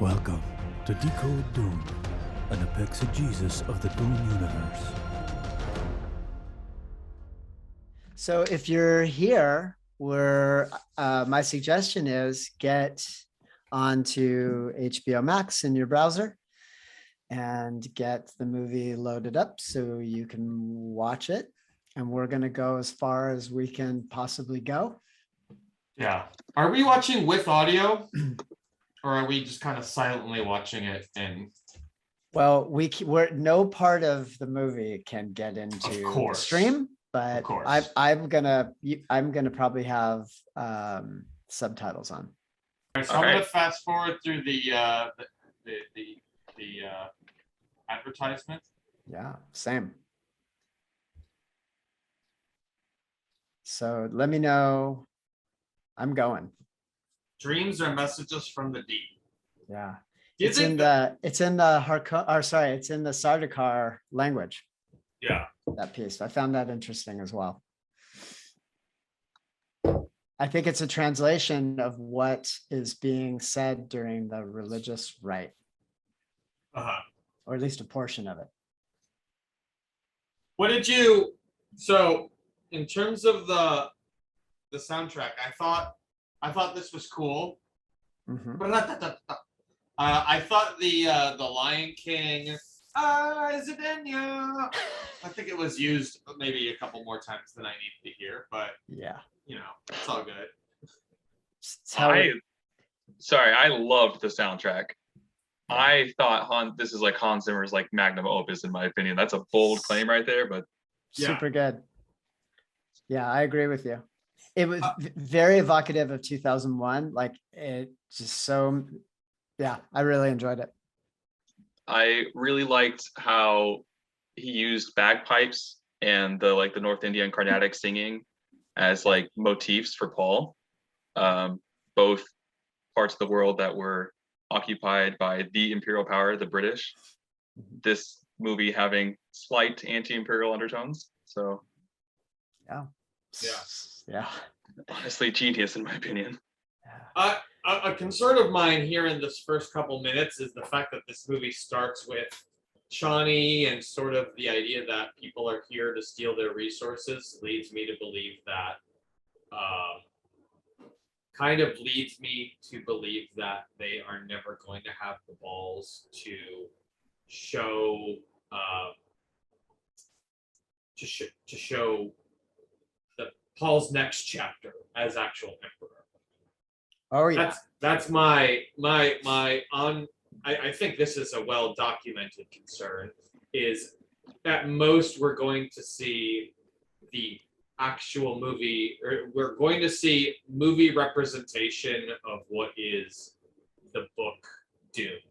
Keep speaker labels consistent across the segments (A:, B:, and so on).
A: Welcome to Decode Dune, an exegesis of the Dune universe.
B: So if you're here, my suggestion is get onto HBO Max in your browser and get the movie loaded up so you can watch it. And we're going to go as far as we can possibly go.
C: Yeah. Are we watching with audio? Or are we just kind of silently watching it? And
B: well, we're no part of the movie can get into the stream, but I'm gonna probably have subtitles on.
C: All right, so I'm gonna fast forward through the advertisement.
B: Yeah, same. So let me know. I'm going.
C: Dreams are messages from the deep.
B: Yeah. It's in the Sardaukar language.
C: Yeah.
B: That piece. I found that interesting as well. I think it's a translation of what is being said during the religious rite. Or at least a portion of it.
C: What did you, so in terms of the soundtrack, I thought this was cool.
B: Mm-hmm.
C: I thought the Lion King, Zidania, I think it was used maybe a couple more times than I needed to hear, but
B: yeah,
C: you know, it's all good.
D: I loved the soundtrack. I thought this is like Hans Zimmer's like magnum opus, in my opinion. That's a bold claim right there, but
B: super good. Yeah, I agree with you. It was very evocative of 2001. Like it just so, yeah, I really enjoyed it.
D: I really liked how he used bagpipes and the North Indian Carnatic singing as like motifs for Paul. Both parts of the world that were occupied by the imperial power, the British. This movie having slight anti-imperial undertones. So
B: yeah,
D: honestly, genius in my opinion.
C: A concern of mine here in this first couple minutes is the fact that this movie starts with Chani and sort of the idea that people are here to steal their resources leads me to believe that they are never going to have the balls to show Paul's next chapter as actual emperor.
B: Oh yeah,
C: that's my I think this is a well-documented concern. Is at most we're going to see the actual movie, or we're going to see movie representation of what is the book Dune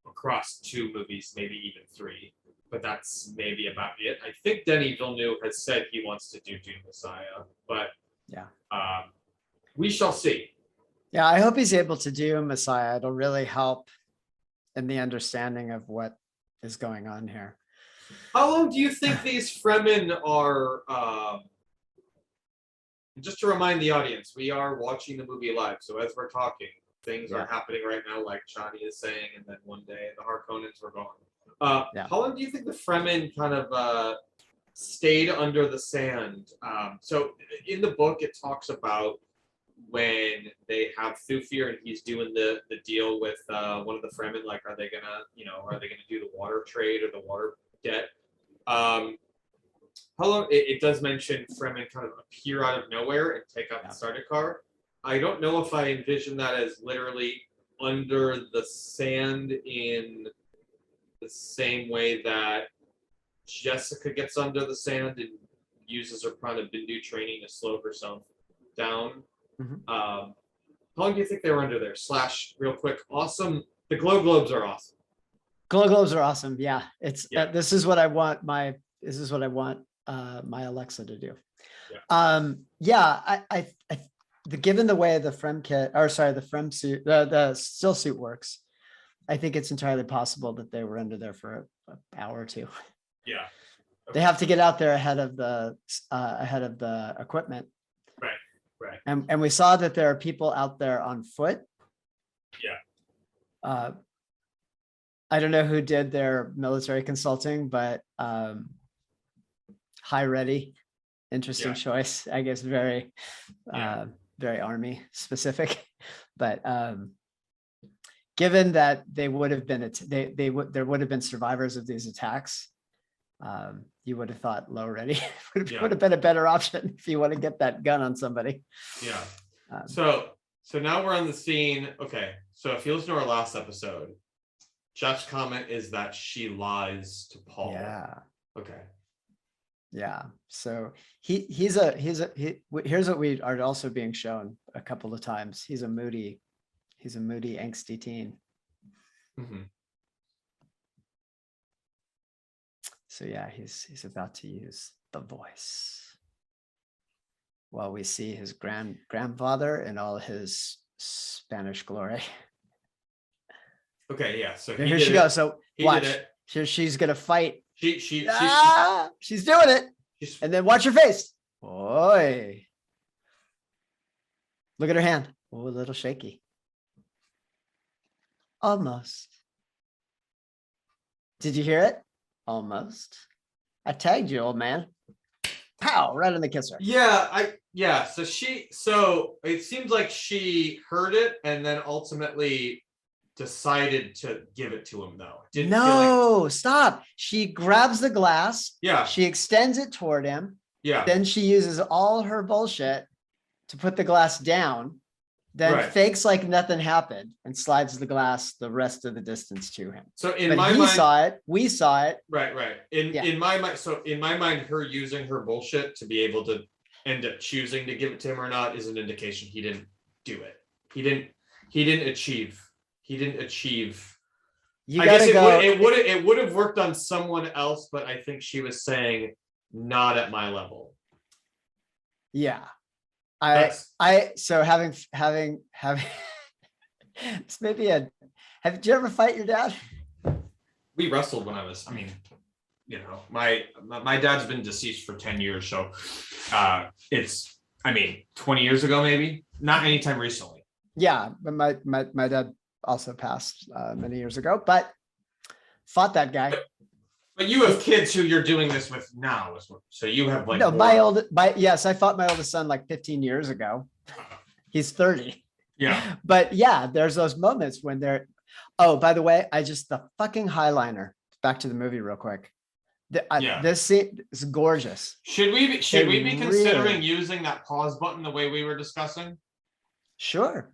C: across 2 movies, maybe even 3. But that's maybe about it. I think Denis Villeneuve has said he wants to do Dune Messiah, but
B: yeah,
C: we shall see.
B: Yeah, I hope he's able to do Messiah. It'll really help in the understanding of what is going on here.
C: How long do you think these Fremen are? Just to remind the audience, we are watching the movie live, so as we're talking, things are happening right now, like Chani is saying, and then one day the Harkonnens were gone. How long do you think the Fremen kind of stayed under the sand? So in the book, it talks about when they have Thufir and he's doing the deal with one of the Fremen, like, are they gonna do the water trade or the water debt? How long? It does mention Fremen kind of appear out of nowhere and take out the Sardaukar. I don't know if I envision that as literally under the sand in the same way that Jessica gets under the sand and uses her Prana Bindu training to slow herself down.
B: Mm-hmm.
C: How long do you think they were under there? Real quick, awesome. The Glow Globes are awesome.
B: Glow Globes are awesome. Yeah, it's this is what I want my Alexa to do. Given the way the Frem kit, or sorry, the Frem suit, the still suit works, I think it's entirely possible that they were under there for an hour or 2.
C: Yeah,
B: okay. They have to get out there ahead of the equipment.
C: Right.
B: And we saw that there are people out there on foot.
C: Yeah.
B: Uh, I don't know who did their military consulting, but High Ready, interesting
C: Yeah.
B: choice. I guess very,
C: Yeah.
B: very army specific. But given that they would have been there would have been survivors of these attacks, you would have thought Low Ready would
C: Yeah.
B: have been a better option if you want to get that gun on somebody.
C: Yeah.
B: Um,
C: So now we're on the scene. Okay. So if you listen to our last episode, Jeff's comment is that she lies to Paul.
B: yeah.
C: Okay.
B: Yeah. So here's what we are also being shown a couple of times. He's a moody, angsty teen.
C: Mm-hmm.
B: So yeah, he's about to use the voice. While we see his grandfather in all his Spanish glory.
C: Okay. Yeah. So
B: Here she goes. So
C: He
B: watch.
C: did it.
B: Here she's gonna fight.
C: She's
B: Doing it.
C: she's
B: And then watch her face. Boy. Look at her hand. Oh, a little shaky. Almost. Did you hear it? Almost. I tagged you, old man. Pow, right on the kisser.
C: Yeah. So it seems like she heard it and then ultimately decided to give it to him though. Didn't feel like,
B: No, stop. She grabs the glass.
C: yeah.
B: She extends it toward him.
C: Yeah.
B: Then she uses all her bullshit to put the glass down, then
C: Right.
B: fakes like nothing happened and slides the glass the rest of the distance to him.
C: So in
B: But
C: my
B: he
C: mind,
B: saw it. We saw it.
C: right. In my mind, so in my mind, her using her bullshit to be able to end up choosing to give it to him or not is an indication he didn't do it. He didn't achieve.
B: You
C: I guess
B: gotta
C: it
B: go.
C: it would have worked on someone else, but I think she was saying not at my level.
B: Yeah.
C: That's
B: So having this may be did you ever fight your dad?
C: we wrestled when I was, my dad's been deceased for 10 years, so it's 20 years ago, maybe not anytime recently.
B: Yeah, but my dad also passed many years ago, but fought that guy.
C: But you have kids who you're doing this with now, so you have like
B: No, yes, I fought my oldest son like 15 years ago. He's 30.
C: yeah.
B: But yeah, there's those moments when they're, oh, by the way, the fucking highliner, back to the movie real quick.
C: Yeah.
B: This scene is gorgeous.
C: Should we be
B: They
C: considering
B: really-
C: using that pause button the way we were discussing?
B: Sure.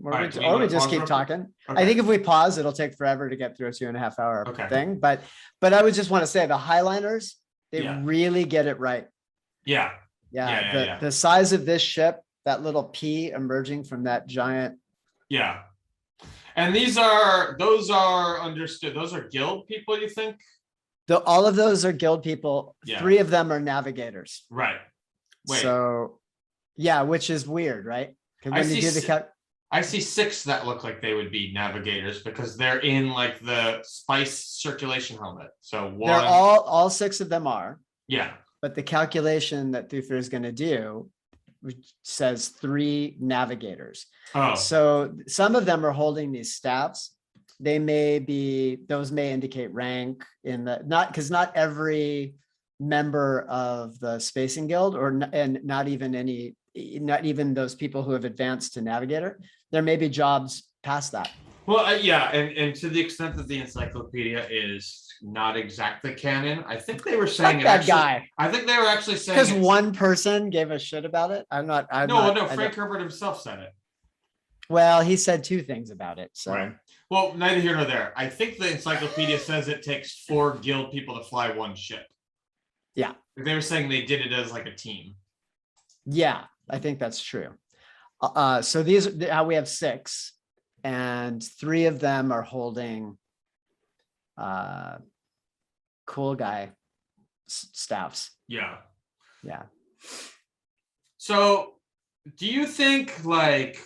B: Or
C: All
B: we,
C: right, do we
B: or
C: wanna
B: we just
C: pause
B: keep
C: real quick?
B: talking.
C: Okay.
B: I think if we pause, it'll take forever to get through a 2.5 hour
C: Okay.
B: thing. But I would just want to say the highliners, they
C: Yeah.
B: really get it right.
C: Yeah.
B: Yeah. The size of this ship, that little P emerging from that giant.
C: Yeah. And those are understood. Those are guild people, you think?
B: All of those are guild people.
C: Yeah.
B: 3 of them are navigators.
C: Right. Wait.
B: So yeah, which is weird, right? Because
C: I
B: when you
C: see
B: do the
C: I see 6 that look like they would be navigators because they're in like the spice circulation helmet. So one,
B: they're all 6 of them are,
C: yeah.
B: but the calculation that Thuther is going to do which says 3 navigators.
C: Oh,
B: So some of them are holding these staffs. Those may indicate rank in the, because not every member of the Spacing Guild and not even those people who have advanced to navigator, there may be jobs past that.
C: well, yeah, and to the extent that the encyclopedia is not exactly canon, I think they were saying
B: Fuck
C: it
B: that
C: actually,
B: guy.
C: I think they were actually saying
B: Because
C: it's-
B: one person gave a shit about it.
C: No, Frank Herbert himself said it.
B: Well, he said 2 things about it. So
C: Right. Well, neither here nor there. I think the encyclopedia says it takes 4 guild people to fly one ship.
B: Yeah.
C: They were saying they did it as like a team.
B: yeah, I think that's true. So we have 6, and 3 of them are holding cool guy staffs.
C: Yeah.
B: Yeah.
C: So do you think like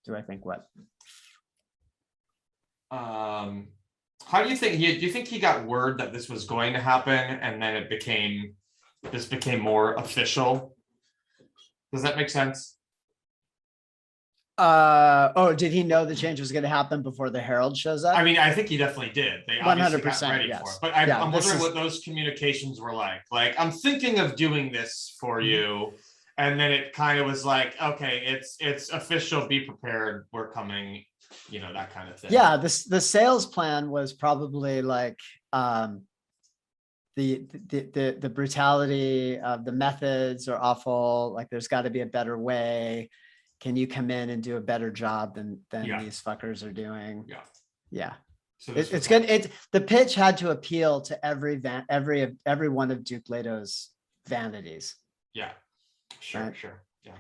B: Do I think what?
C: how do you think he got word that this was going to happen and then this became more official? Does that make sense?
B: Oh, did he know the change was going to happen before the Herald shows up?
C: I mean, I think he definitely did. They obviously got
B: 100%,
C: ready
B: yes.
C: for it. But
B: Yeah,
C: I'm
B: this
C: wondering
B: is-
C: what those communications were like. Like, I'm thinking of doing this for you. And then it kind of was like, okay, it's official, be prepared, we're coming, you know, that kind of thing.
B: Yeah, the sales plan was probably like the brutality of the methods are awful. Like, there's got to be a better way. Can you come in and do a better job than
C: Yeah.
B: these fuckers are doing?
C: Yeah.
B: Yeah.
C: So this
B: It's
C: was
B: good. The pitch had to appeal to every one of Duke Leto's vanities.
C: Yeah. Sure,
B: Right.
C: sure. Yeah.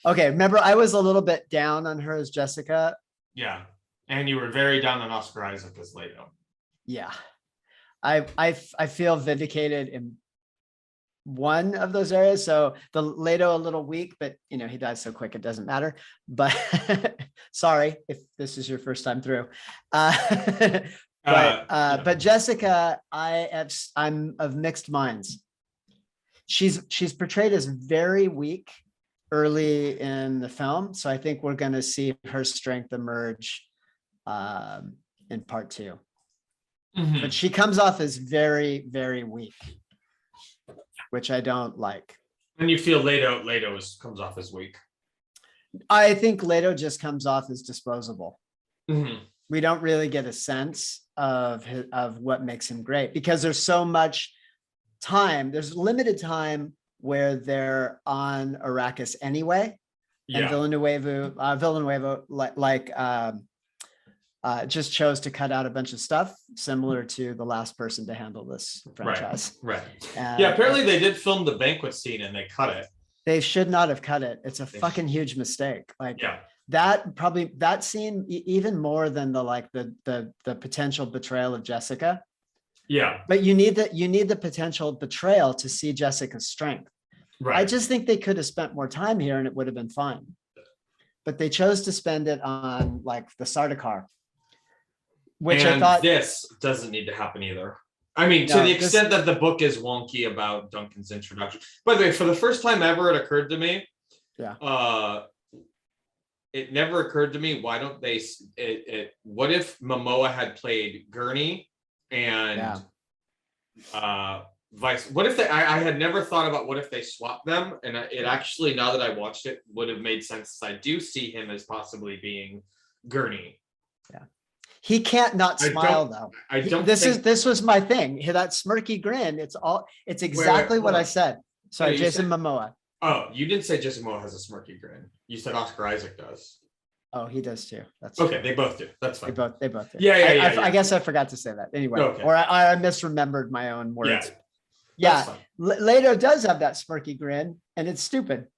B: Okay, remember I was a little bit down on her as Jessica.
C: Yeah. And you were very down on Oscar Isaac as Leto.
B: Yeah, I feel vindicated in one of those areas. So the Leto a little weak, but you know, he dies so quick it doesn't matter. But sorry if this is your first time through. But Jessica, I'm of mixed minds. She's portrayed as very weak early in the film, so I think we're going to see her strength emerge in part 2.
C: Mhm.
B: But she comes off as very, very weak, which I don't like.
C: And you feel Leto comes off as weak.
B: I think Leto just comes off as disposable.
C: Mhm.
B: We don't really get a sense of what makes him great, because there's so much time. There's limited time where they're on Arrakis anyway. And
C: Yeah.
B: Villanueva just chose to cut out a bunch of stuff similar to the last person to handle this franchise.
C: Right.
B: And
C: Yeah. Apparently they did film the banquet scene and they cut it.
B: they should not have cut it. It's a
C: They
B: fucking huge mistake. Like,
C: Yeah.
B: that scene, even more than the potential betrayal of Jessica.
C: Yeah.
B: But you need the potential betrayal to see Jessica's strength.
C: Right.
B: I just think they could have spent more time here and it would have been fine. But they chose to spend it on like the Sardaukar, which
C: and
B: I thought
C: this doesn't need to happen either. I mean, to
B: No,
C: the
B: this-
C: extent that the book is wonky about Duncan's introduction. By the way, for the first time ever, it occurred to me.
B: Yeah.
C: It never occurred to me, why don't they what if Momoa had played Gurney and vice, what if they, I had never thought about what if they swapped them, and it actually, now that I watched it, would have made sense. I do see him as possibly being Gurney.
B: he can't not
C: I
B: smile
C: don't-
B: though.
C: I don't
B: This was my thing. That smirky grin. It's exactly what
C: hold
B: I
C: on.
B: said. Sorry,
C: you
B: Jason
C: said-
B: Momoa.
C: Oh, you didn't say Jason Momoa has a smirky grin. You said Oscar Isaac does.
B: Oh, he does too. That's
C: Okay, they both do. That's
B: They
C: fine.
B: both do.
C: Yeah, yeah.
B: I guess I forgot to say that anyway,
C: Okay.
B: or I misremembered my own words.
C: Yeah,
B: Yeah,
C: that's fine.
B: Leto does have that smirky grin, and it's stupid.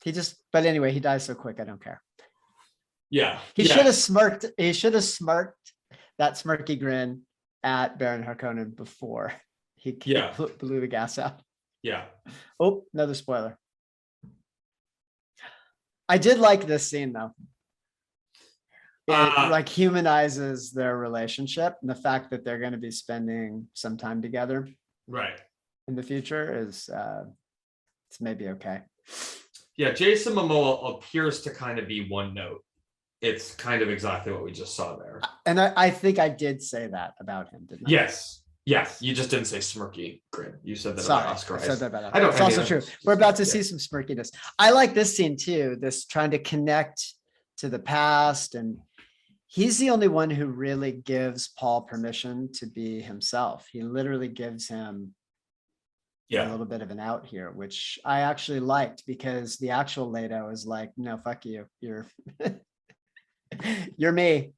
B: But anyway, he dies so quick. I don't care.
C: Yeah.
B: He
C: yeah.
B: should have smirked. He should have smirked that smirky grin at Baron Harkonnen before he
C: Yeah.
B: blew the gas out.
C: Yeah.
B: Oh, another spoiler. I did like this scene though. It like humanizes their relationship, and the fact that they're going to be spending some time together
C: Right.
B: in the future is it's maybe okay.
C: Yeah, Jason Momoa appears to kind of be one note. It's kind of exactly what we just saw there.
B: And I think I did say that about him, didn't I?
C: Yes. Yes. You just didn't say smirky grin. You said that
B: Sorry,
C: about Oscar
B: I said
C: Isaac.
B: that about
C: I don't-
B: It's
C: I
B: also
C: mean,
B: true.
C: it's
B: We're about to
C: yeah.
B: see some smirkiness. I like this scene too, this trying to connect to the past. And he's the only one who really gives Paul permission to be himself. He literally gives him a
C: Yeah.
B: little bit of an out here, which I actually liked, because the actual Leto is like, no, fuck you. You're you're me.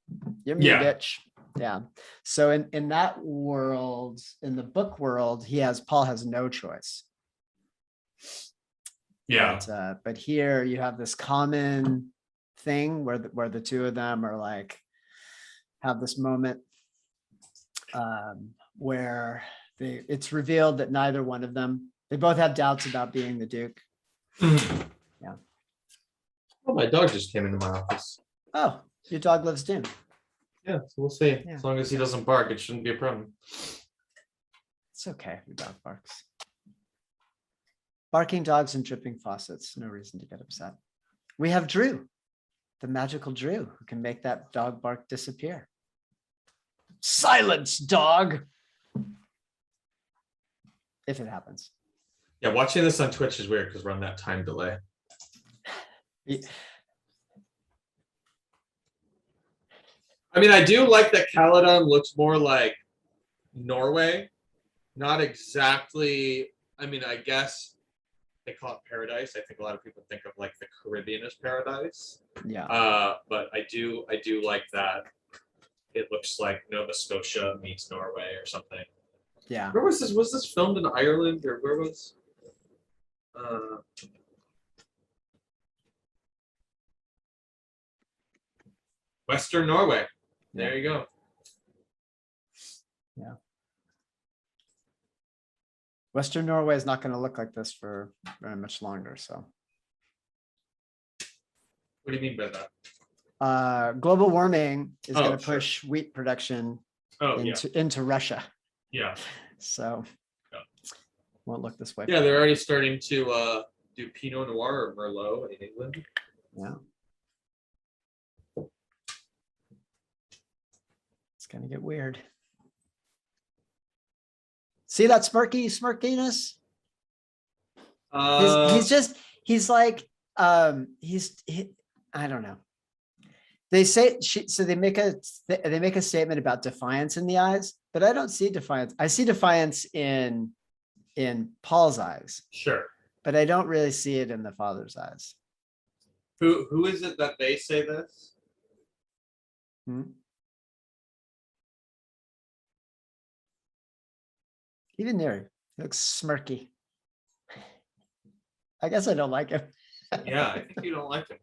B: You're me,
C: Yeah.
B: bitch. Yeah. So in that world, in the book world, Paul has no choice.
C: Yeah.
B: But here you have this common thing where the two of them are like, have this moment where it's revealed that neither one of them, they both have doubts about being the Duke. Yeah.
C: Oh, my dog just came into my office.
B: Oh, your dog loves Dune.
C: Yeah, so we'll see.
B: Yeah.
C: As long as he doesn't bark, it shouldn't be a problem.
B: It's okay if your dog barks. Barking dogs and dripping faucets, no reason to get upset. We have Drew, the magical Drew, who can make that dog bark disappear. Silence, dog. If it happens.
C: Yeah, watching this on Twitch is weird because we're on that time delay.
B: Yeah.
C: I mean, I do like that Caledon looks more like Norway. Not exactly. I mean, I guess they call it paradise. I think a lot of people think of like the Caribbean as paradise.
B: Yeah.
C: But I do like that. It looks like Nova Scotia meets Norway or something.
B: Yeah.
C: Where was this? Was this filmed in Ireland or where was? Western Norway. There you go.
B: Yeah. Western Norway is not going to look like this for very much longer. So,
C: What do you mean by that?
B: global warming is going to
C: sure.
B: push wheat production
C: Oh, yeah.
B: into Russia.
C: Yeah.
B: So,
C: Yeah.
B: won't look this way.
C: Yeah, they're already starting to do Pinot Noir or Merlot in England.
B: Yeah. It's going to get weird. See that smirkiness? I don't know. They say they make a statement about defiance in the eyes, but I don't see defiance. I see defiance in Paul's eyes,
C: Sure.
B: but I don't really see it in the father's eyes.
C: Who is it that they say this?
B: Even there, he looks smirky. I guess I don't like him.
C: Yeah, I think you don't like him.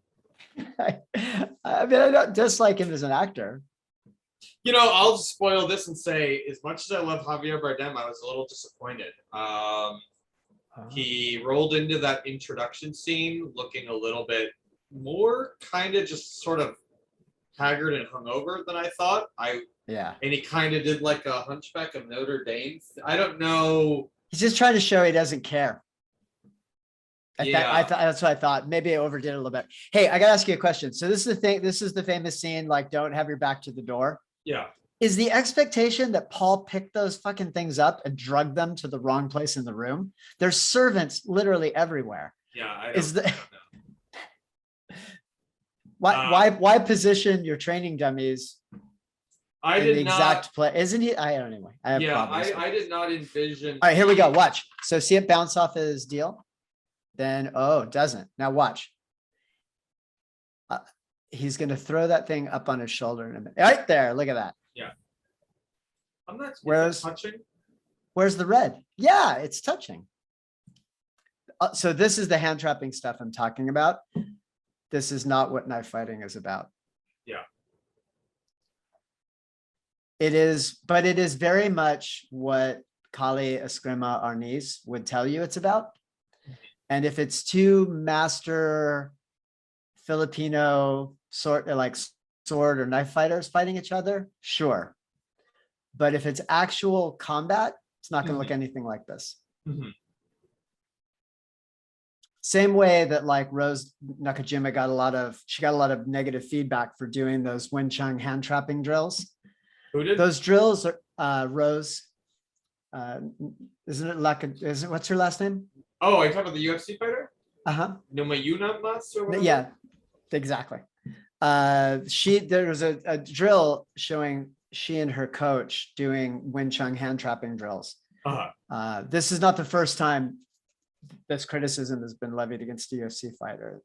B: I mean, I don't dislike him as an actor.
C: You know, I'll spoil this and say, as much as I love Javier Bardem, I was a little disappointed. He rolled into that introduction scene looking a little bit more kind of just sort of haggard and hungover than I thought.
B: Yeah.
C: And he kind of did like a Hunchback of Notre Dame. I don't know.
B: He's just trying to show he doesn't care.
C: Yeah.
B: That's what I thought. Maybe I overdid it a little bit. Hey, I gotta ask you a question. So this is the thing. This is the famous scene, like, don't have your back to the door.
C: Yeah.
B: Is the expectation that Paul picked those fucking things up and drugged them to the wrong place in the room? There's servants literally everywhere.
C: Yeah. I
B: Is
C: don't know.
B: Why position your training dummies
C: I
B: in
C: did
B: the
C: not.
B: exact play? Isn't he? I don't know. I have problems.
C: I did not envision.
B: All right, here we go. Watch. So see it bounce off his deal? Then, oh, it doesn't. Now watch. He's going to throw that thing up on his shoulder in a minute. Right there. Look at that.
C: Yeah. I'm not
B: Where's-
C: touching.
B: Where's the red? Yeah, it's touching. So this is the hand trapping stuff I'm talking about. This is not what knife fighting is about.
C: Yeah.
B: It is, but it is very much what Kali Eskrima Arnis would tell you it's about. And if it's two master Filipino sword or knife fighters fighting each other, sure. But if it's actual combat, it's not going to look anything like this.
C: Mhm.
B: Same way that like Rose Nakajima got a lot of negative feedback for doing those Wing Chun hand trapping drills.
C: Who did?
B: Those drills are Rose. Isn't it what's her last name?
C: Oh, are you talking about the UFC fighter?
B: Uh-huh.
C: Nomayuna Mas or whatever?
B: Yeah, exactly. There was a drill showing she and her coach doing Wing Chun hand trapping drills.
C: Uh-huh.
B: This is not the first time this criticism has been levied against a UFC fighter.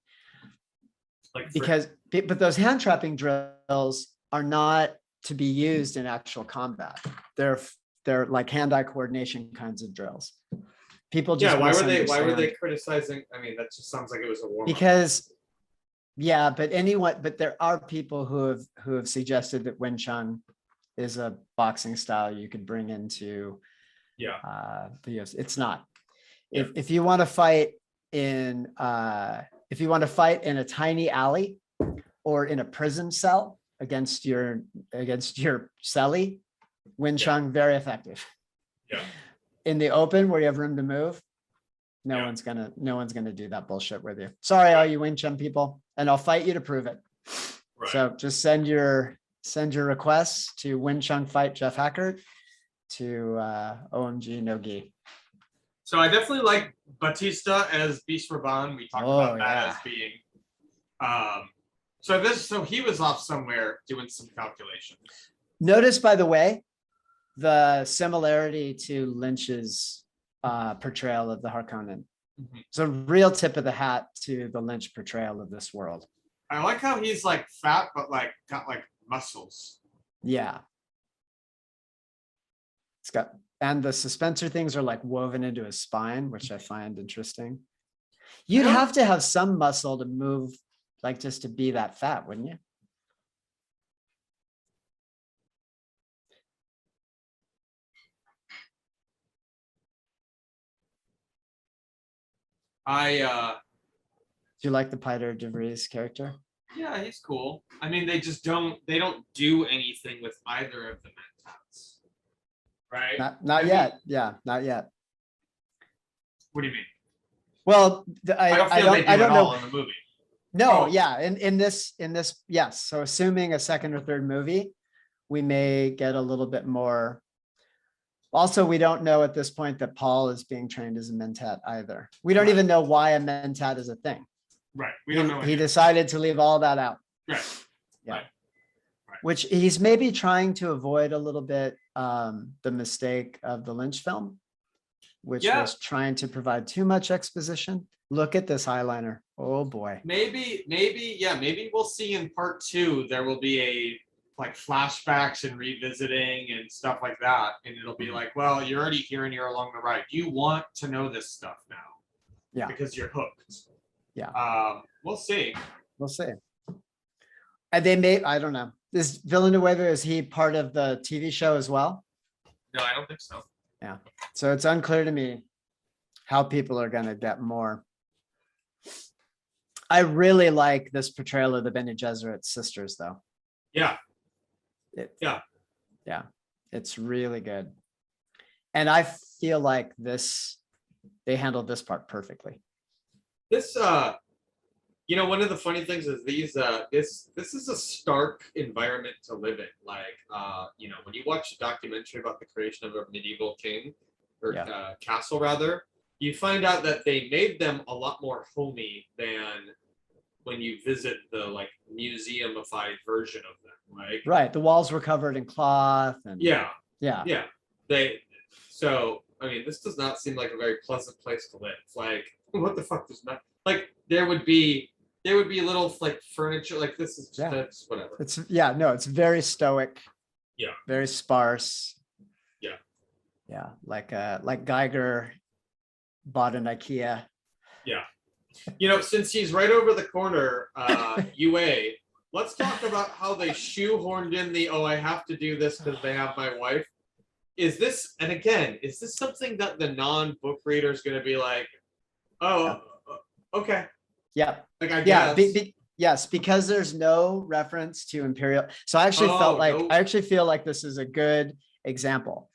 B: But those hand trapping drills are not to be used in actual combat. They're like hand-eye coordination kinds of drills. People just
C: why were they criticizing? I mean, that just sounds like it was a warm-up.
B: Because but there are people who have suggested that Wing Chun is a boxing style you could bring into the UFC. It's not. If you want to fight in a tiny alley or in a prison cell against your cellie, Wing Chun very effective.
C: Yeah.
B: In the open where you have room to move, no one's gonna do that bullshit with you. Sorry, all you Wing Chun people. and I'll fight you to prove it.
C: Right.
B: So just send your requests to Win Chung Fight Jeff Hackert to OMG No Gi.
C: So I definitely like Batista as Beast Raban. We talked about that as being. So he was off somewhere doing some calculations.
B: Notice, by the way, the similarity to Lynch's portrayal of the Harkonnen.
C: Mhm.
B: It's a real tip of the hat to the Lynch portrayal of this world.
C: I like how he's like fat, but like got like muscles.
B: Yeah. It's got, and the suspensor things are like woven into his spine, which I find interesting. You'd have to have some muscle to move, like just to be that fat, wouldn't you? Do you like the Peter de Vries character?
C: Yeah, he's cool. I mean, they don't do anything with either of the Mentats. Right?
B: Not yet. Yeah, not yet.
C: What do you mean?
B: Well, I don't know
C: in the movie.
B: No, yeah, in this, yes. So assuming a second or third movie, we may get a little bit more. Also, we don't know at this point that Paul is being trained as a Mentat either. We don't even know why a Mentat is a thing.
C: Right. We don't know.
B: He decided to leave all that out.
C: Right.
B: Yeah.
C: Right.
B: Which he's maybe trying to avoid a little bit the mistake of the Lynch film, which was trying to provide too much exposition. Look at this eyeliner. Oh boy.
C: Maybe we'll see in part 2 there will be a like flashbacks and revisiting and stuff like that. And it'll be like, well, you're already here and you're along the ride. You want to know this stuff now.
B: Yeah.
C: Because you're hooked.
B: Yeah.
C: We'll see.
B: We'll see. And they may, I don't know. Is Villanueva, is he part of the TV show as well?
C: No, I don't think so.
B: Yeah. So it's unclear to me how people are going to get more. I really like this portrayal of the Bene Gesserit sisters, though.
C: Yeah.
B: Yeah. It's really good. And I feel like they handled this part perfectly.
C: This, one of the funny things is this is a stark environment to live in. Like, when you watch a documentary about the creation of a medieval king or castle, rather, you find out that they made them a lot more homey than when you visit the like museumified version of them. Like,
B: right, the walls were covered in cloth and
C: yeah. So I mean, this does not seem like a very pleasant place to live. Like, what the fuck does not like? There would be little like furniture. Like this is that's whatever.
B: It's very stoic.
C: Yeah.
B: Very sparse.
C: Yeah.
B: Yeah, like Geiger bought an IKEA.
C: Yeah. Since he's right over the corner, UA, let's talk about how they shoehorned in the, I have to do this because they have my wife. Is this something that the non-book reader is going to be like, okay.
B: Yeah.
C: Like, I guess.
B: Yes, because there's no reference to Imperial. So I actually feel like this is a good example.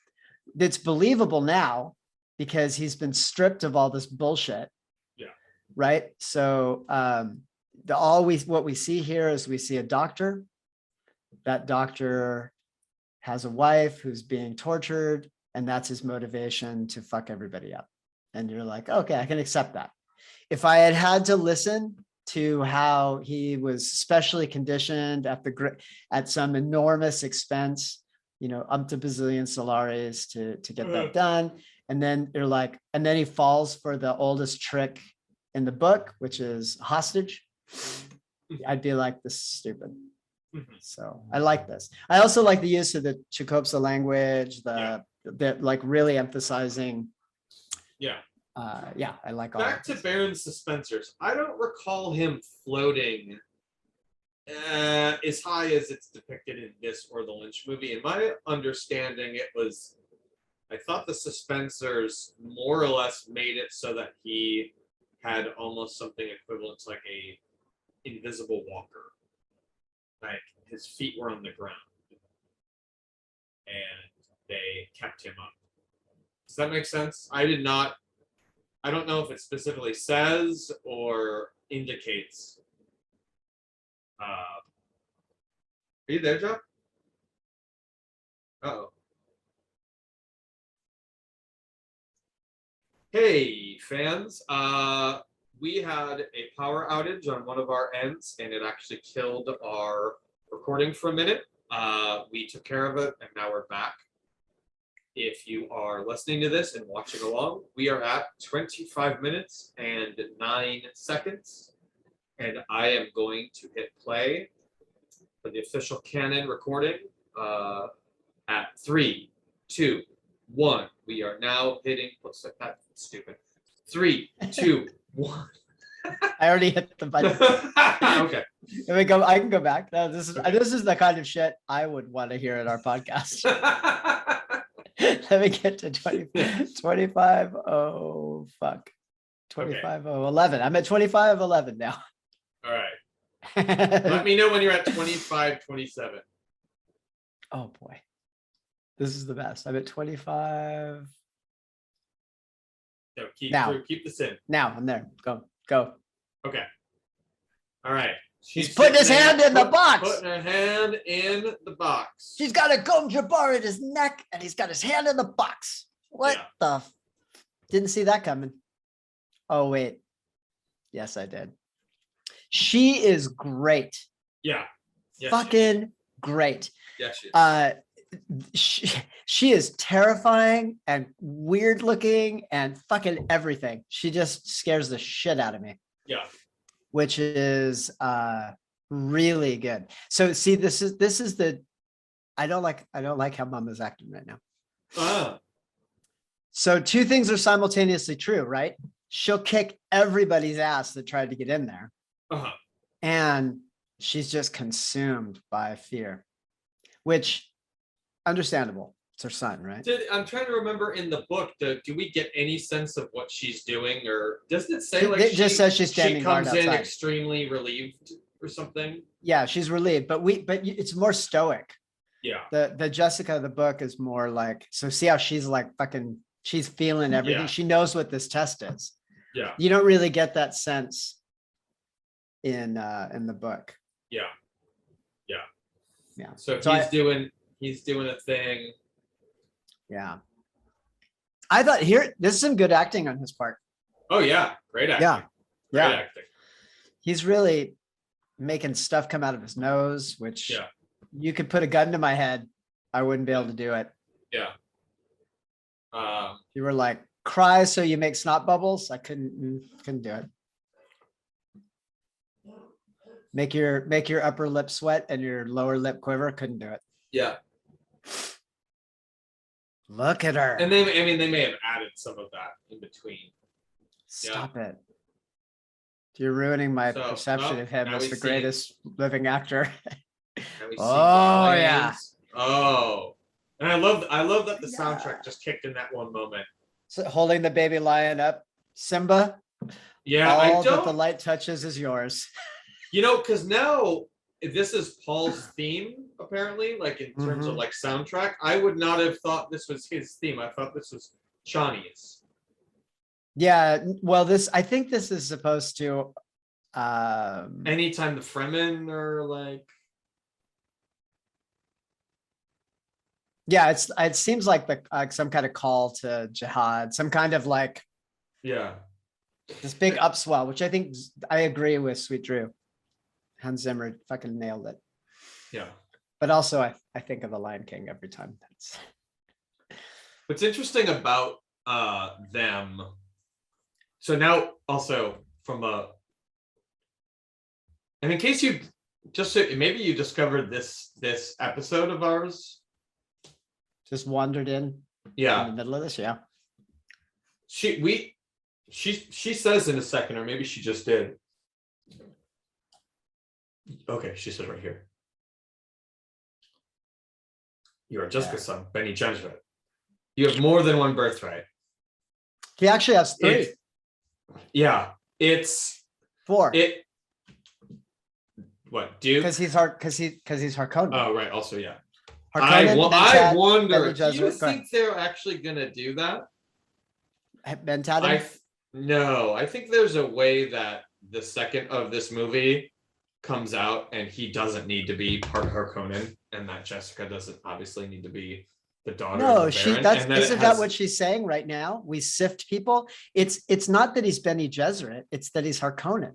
B: It's believable now because he's been stripped of all this bullshit. Right. So what we see here is we see a doctor. That doctor has a wife who's being tortured, and that's his motivation to fuck everybody up. And you're like, okay, I can accept that. If I had to listen to how he was specially conditioned at some enormous expense, up to bazillion solares to get that done. And then you're like, and then he falls for the oldest trick in the book, which is hostage. I'd be like, this is stupid. So I like this. I also like the use of the Chicopsa language, the like really emphasizing. I like all
C: back to Baron Suspensors. I don't recall him floating as high as it's depicted in this or the Lynch movie. In my understanding, I thought the Suspensors more or less made it so that he had almost something equivalent to like a invisible walker. Like his feet were on the ground and they kept him up. Does that make sense? I don't know if it specifically says or indicates Are you there, John? Uh-oh. Hey, fans. We had a power outage on one of our ends, and it actually killed our recording for a minute. We took care of it, and now we're back. If you are listening to this and watching along, we are at 25 minutes and 9 seconds, and I am going to hit play for the official canon recording at 3, 2, 1. We are now hitting. Looks like that. Stupid. 3, 2, 1.
B: I already hit the button.
C: Okay.
B: Let me go. I can go back. No, this is the kind of shit I would want to hear in our podcast. Let me get to 25. Oh, fuck. 25:11. I'm at 25:11 now.
C: All right. Let me know when you're at 25:27.
B: Oh, boy. This is the best. I'm at 25.
C: So keep
B: Now.
C: keep this in.
B: Now I'm there. Go.
C: Okay. All right.
B: He's putting his hand in the box.
C: Putting her hand in the box.
B: She's got a gum jabbar in his neck and he's got his hand in the box. What
C: Yeah.
B: the? Didn't see that coming. Oh, wait. Yes, I did. She is great.
C: Yeah. Yes,
B: Fucking great.
C: Yes, she is.
B: She is terrifying and weird looking and fucking everything. She just scares the shit out of me.
C: Yeah.
B: Which is really good. So see, this is the I don't like how Mama's acting right now. So two things are simultaneously true, right? She'll kick everybody's ass that tried to get in there.
C: Uh-huh.
B: And she's just consumed by fear, which understandable. It's her son, right?
C: I'm trying to remember in the book, do we get any sense of what she's doing, or doesn't it say like
B: It just says she's standing
C: she
B: guard
C: comes in
B: outside.
C: extremely relieved or something?
B: Yeah, she's relieved, but it's more stoic.
C: Yeah.
B: The Jessica of the book is more like, so see how she's like fucking, she's feeling everything.
C: Yeah.
B: She knows what this test is.
C: Yeah.
B: You don't really get that sense in the book.
C: Yeah. Yeah.
B: Yeah.
C: So, he's doing a thing.
B: Yeah. I thought this is some good acting on his part.
C: Oh yeah, great acting.
B: Yeah.
C: Great
B: Yeah.
C: acting.
B: He's really making stuff come out of his nose, which
C: Yeah.
B: you could put a gun to my head. I wouldn't be able to do it.
C: Yeah.
B: You were like, cry so you make snot bubbles. I couldn't do it. Make your upper lip sweat and your lower lip quiver. Couldn't do it.
C: Yeah.
B: Look at her.
C: And they may have added some of that in between.
B: Stop it. You're ruining my
C: So,
B: perception
C: well,
B: of him
C: now
B: as
C: we
B: the
C: see-
B: greatest living actor.
C: And we see
B: Oh,
C: lions.
B: yeah.
C: Oh. And I love that the soundtrack just kicked in that one moment.
B: So holding the baby lion up. Simba,
C: Yeah,
B: all
C: I
B: that the
C: don't,
B: light touches is yours.
C: because now this is Paul's theme, apparently, like in terms of
B: Mhm.
C: like soundtrack. I would not have thought this was his theme. I thought this was Shawnee's.
B: Yeah, well, I think this is supposed to
C: Anytime the Fremen are like,
B: yeah, it seems like some kind of call to jihad, some kind of like
C: yeah.
B: this big upswell, which I think I agree with Sweet Drew. Hans Zimmer fucking nailed it.
C: Yeah.
B: But also I think of the Lion King every time.
C: What's interesting about them, so now also from and in case you maybe you discovered this episode of ours.
B: Just wandered in
C: Yeah.
B: the middle of this. Yeah.
C: She says in a second, or maybe she just did. Okay, she said right here. You are Jessica's son, Benny Genschmidt. You have more than one birthright.
B: He actually has 3.
C: It's
B: 4.
C: What, Duke?
B: Because he's Harkonnen.
C: Oh, right. Also, yeah.
B: Harkonnen,
C: I wonder.
B: Benny
C: Do you
B: Gesserit. Go ahead.
C: think they're actually gonna do that?
B: Ben Tatum?
C: No, I think there's a way that the second of this movie comes out and he doesn't need to be part of Harkonnen, and that Jessica doesn't obviously need to be the daughter
B: No,
C: of the
B: she
C: Baron,
B: that's
C: and then it
B: isn't
C: has-
B: that what she's saying right now? We sift people. It's not that he's Bene Gesserit, it's that he's Harkonnen.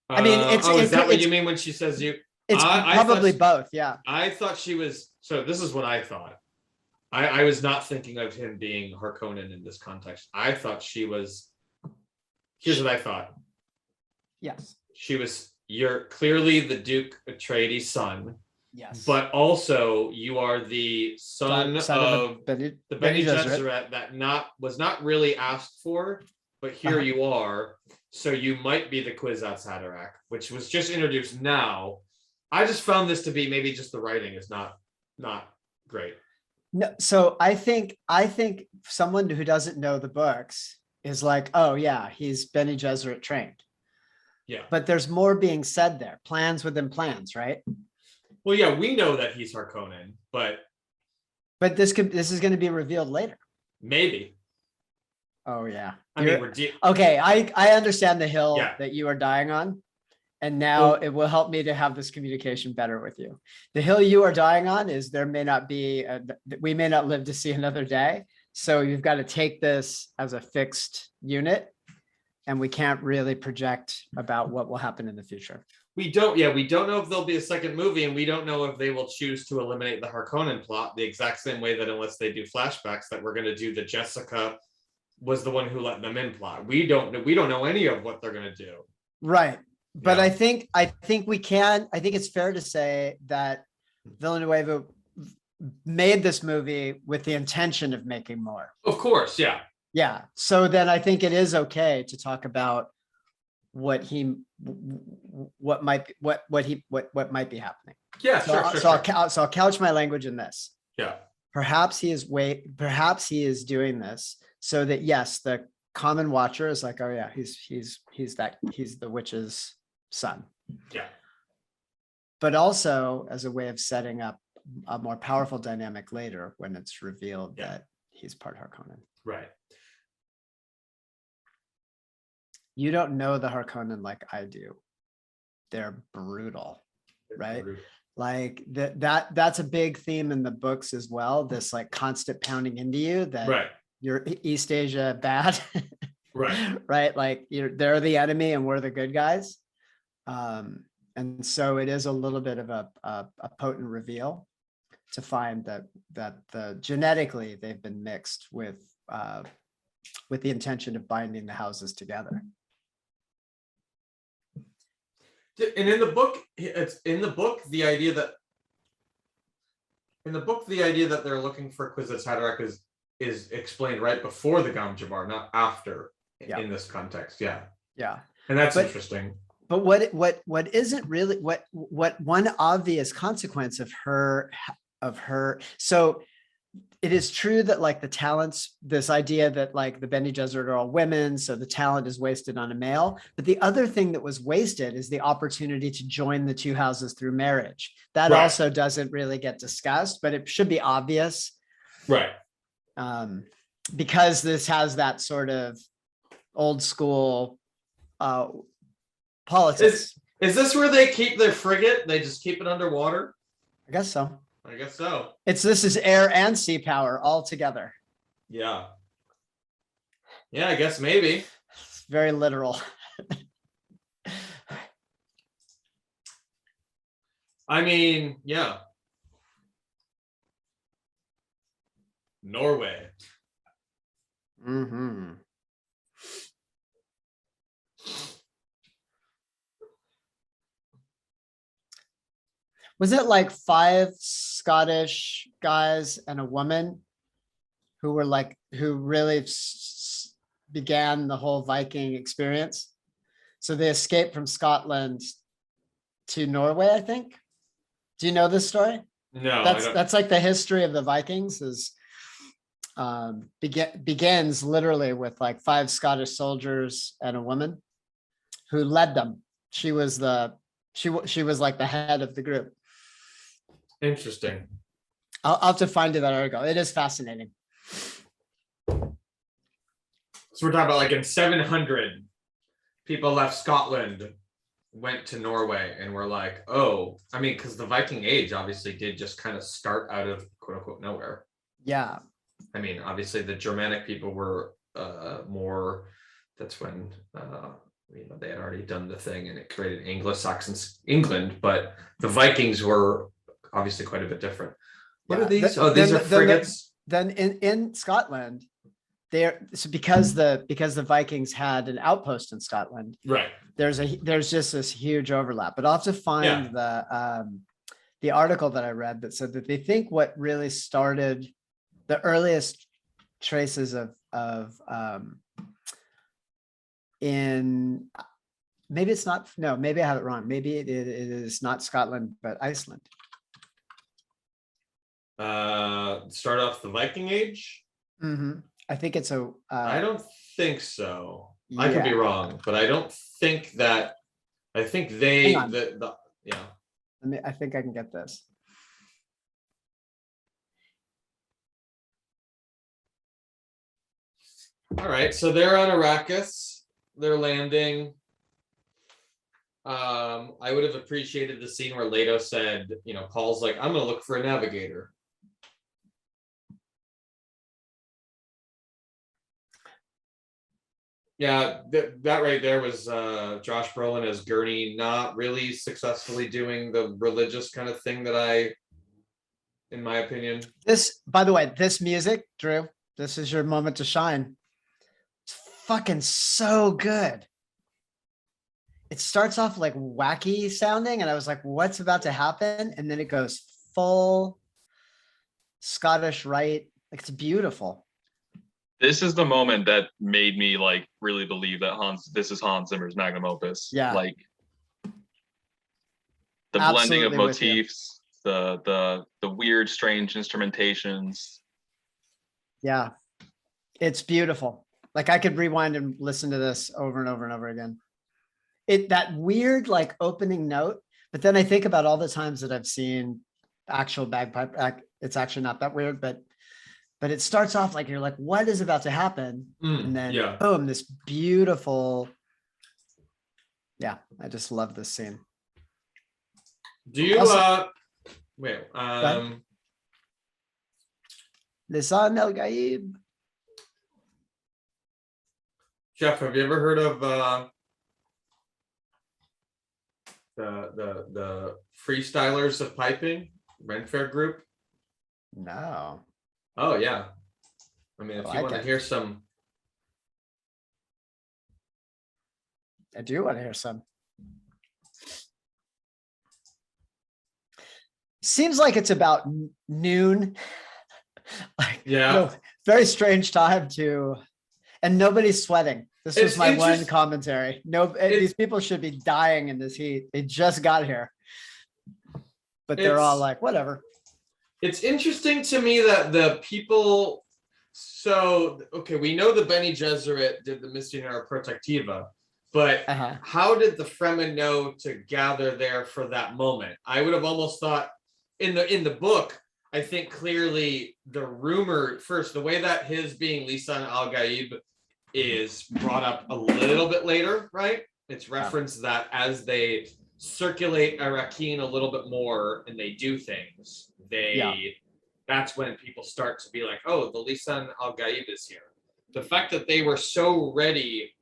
B: I mean,
C: is that what
B: it's
C: you mean when she says you?
B: it's
C: I
B: probably
C: thought
B: both, yeah.
C: I thought she was. So this is what I thought. I was not thinking of him being Harkonnen in this context. I thought she was. Here's what I thought.
B: Yes.
C: She was. You're clearly the Duke Atreides' son,
B: Yes.
C: but also you are the son of
B: Bene
C: the Bene
B: Gesserit.
C: Gesserit that was not really asked for, but here you are. So you might be the Kwisatz Haderach, which was just introduced now. I just found this to be maybe just the writing is not great.
B: No, so I think someone who doesn't know the books is like, oh yeah, he's Bene Gesserit trained.
C: Yeah.
B: But there's more being said there. Plans within plans, right?
C: Well, yeah, we know that he's Harkonnen, but
B: this is going to be revealed later.
C: maybe.
B: Oh yeah.
C: I mean,
B: Okay, I understand the hill
C: Yeah.
B: that you are dying on. And now it will help me to have this communication better with you. The hill you are dying on is we may not live to see another day. So you've got to take this as a fixed unit, and we can't really project about what will happen in the future.
C: we don't know if there'll be a second movie, and we don't know if they will choose to eliminate the Harkonnen plot the exact same way that unless they do flashbacks that we're going to do the Jessica was the one who let them in plot. We don't know any of what they're going to do.
B: Right. But
C: Yeah.
B: I think it's fair to say that Villanueva made this movie with the intention of making more.
C: Of course, yeah.
B: Yeah. So then I think it is okay to talk about what might be happening.
C: Yeah, sure.
B: So I'll couch my language in this.
C: Yeah.
B: Perhaps he is doing this so that yes, the common watcher is like, oh yeah, he's the witch's son.
C: Yeah.
B: But also as a way of setting up a more powerful dynamic later when it's revealed that he's part Harkonnen.
C: Right.
B: You don't know the Harkonnen like I do. They're brutal, right? Like that's a big theme in the books as well. This like constant pounding into you that you're East Asia bad,
C: right?
B: Right? Like they're the enemy and we're the good guys. And so it is a little bit of a potent reveal to find that genetically they've been mixed with the intention of binding the houses together.
C: And in the book, the idea that they're looking for Kwisatz Haderach is explained right before the Gom Jabbar, not after. In this context, yeah, and that's interesting.
B: But what isn't really what one obvious consequence of her so it is true that like the talents, this idea that like the Bene Gesserit are all women, so the talent is wasted on a male. But the other thing that was wasted is the opportunity to join the two houses through marriage. That also doesn't really get discussed, but it should be obvious.
C: Right.
B: Because this has that sort of old school politics.
C: Is this where they keep their frigate? They just keep it underwater?
B: I guess so.
C: I guess so.
B: This is air and sea power all together.
C: Yeah. Yeah, I guess maybe.
B: It's very literal.
C: I mean, yeah. Norway.
B: Mm-hmm. Was it like 5 Scottish guys and a woman who really began the whole Viking experience? So they escaped from Scotland to Norway, I think. Do you know this story?
C: No,
B: that's like the history of the Vikings is begins literally with like 5 Scottish soldiers and a woman who led them. She was like the head of the group.
C: Interesting.
B: I'll have to find you that article. It is fascinating.
C: So we're talking about like in 700, people left Scotland went to Norway and were like, oh, I mean, because the Viking Age obviously did just kind of start out of quote unquote nowhere.
B: Yeah.
C: I mean, obviously the Germanic people were more. That's when they had already done the thing and it created Anglo-Saxon England, but the Vikings were obviously quite a bit different. What are these? These are frigates.
B: Then in Scotland, because the Vikings had an outpost in Scotland,
C: Right.
B: There's just this huge overlap. But I'll have to find the article that I read that said that they think what really started the earliest traces of in maybe it's not, no, maybe I have it wrong. Maybe it is not Scotland, but Iceland.
C: Start off the Viking Age.
B: I think it's a.
C: I don't think so. I could be wrong, but I don't think that. I think they yeah.
B: I think I can get this.
C: All right, so they're on Arrakis. They're landing. I would have appreciated the scene where Leto said, Paul's like, I'm gonna look for a navigator. Yeah, that right there was Josh Brolin as Gurney, not really successfully doing the religious kind of thing that in my opinion.
B: This, by the way, this music, Drew, this is your moment to shine. It's fucking so good. It starts off like wacky sounding, and I was like, what's about to happen? And then it goes full Scottish Rite. Like, it's beautiful.
D: This is the moment that made me like really believe that this is Hans Zimmer's magnum opus.
B: Yeah.
D: Like the blending of motifs, the weird, strange instrumentations.
B: Yeah. It's beautiful. Like I could rewind and listen to this over and over and over again. That weird like opening note, but then I think about all the times that I've seen actual bagpipe. It's actually not that weird, but it starts off like you're like, what is about to happen? And then boom, this beautiful. Yeah, I just love this scene.
C: Do you wait?
B: Lisan El Gaib.
C: Jeff, have you ever heard of the freestylers of piping, Ren Fair group?
B: No.
C: Oh yeah. I mean, if you want to hear some.
B: I do want to hear some. Seems like it's about noon. Like, very strange time and nobody's sweating. This was my one commentary. These people should be dying in this heat. They just got here. But they're all like, whatever.
C: It's interesting to me that the people, we know the Bene Gesserit did the Missionera Protectiva, but how did the Fremen know to gather there for that moment? I would have almost thought in the book, I think clearly the rumor first, the way that his being Lisan al-Gaib is brought up a little bit later, right? It's referenced that as they circulate Arrakeen a little bit more and they do things, that's when people start to be like, oh, the Lisan al-Gaib is here. The fact that they were so ready,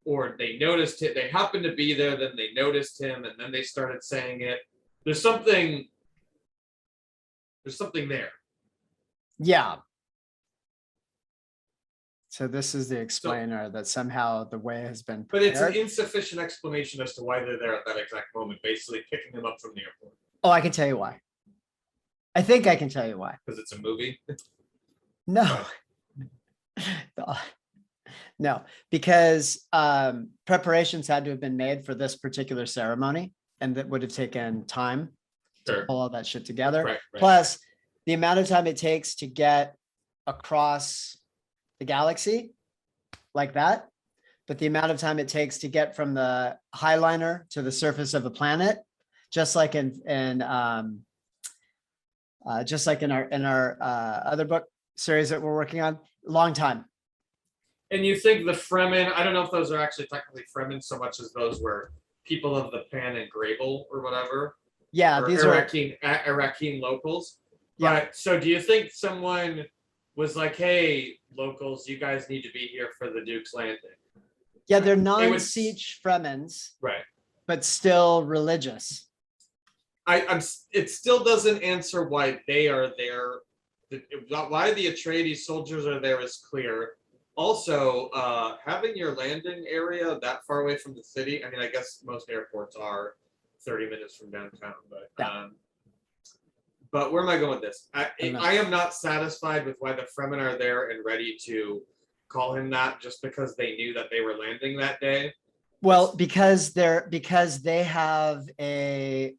C: or they noticed it, they happened to be there, then they noticed him, and then they started saying it. There's something there.
B: Yeah. So this is the explainer that somehow the way has been prepared.
C: But it's an insufficient explanation as to why they're there at that exact moment, basically picking them up from the airport.
B: Oh, I can tell you why. I think I can tell you why.
C: Because it's a movie?
B: No. No, because preparations had to have been made for this particular ceremony, and that would have taken time to pull all that shit together.
C: Right.
B: Plus, the amount of time it takes to get across the galaxy like that, but the amount of time it takes to get from the highliner to the surface of a planet, just like in our other book series that we're working on, long time.
C: And you think the Fremen, I don't know if those are actually technically Fremen so much as those were people of the Pan and Grable or whatever,
B: Yeah,
C: or
B: these are
C: Iraqi locals.
B: Yeah.
C: But so do you think someone was like, hey, locals, you guys need to be here for the Duke's Landing?
B: they're
C: would-
B: non-siege Fremens,
C: Right.
B: but still religious.
C: It still doesn't answer why they are there. Why the Atreides soldiers are there is clear. Also, having your landing area that far away from the city, I mean, I guess most airports are 30 minutes from downtown, but where am I going with this? I am not satisfied with why the Fremen are there and ready to call him that just because they knew that they were landing that day.
B: Well, because they have a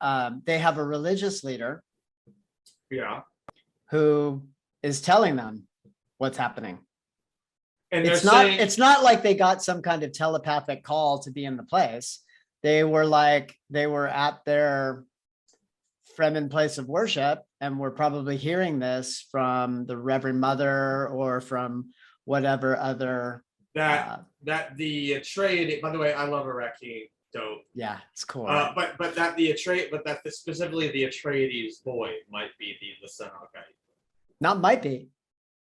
B: religious leader
C: Yeah.
B: who is telling them what's happening.
C: And
B: It's not like they got some kind of telepathic call to be in the place. They were at their Fremen place of worship and were probably hearing this from the Reverend Mother or from whatever other
C: that the Atreides. By the way, I love Iraqi dope.
B: Yeah, it's cool.
C: But specifically the Atreides boy might be the Senate guy.
B: Not might be.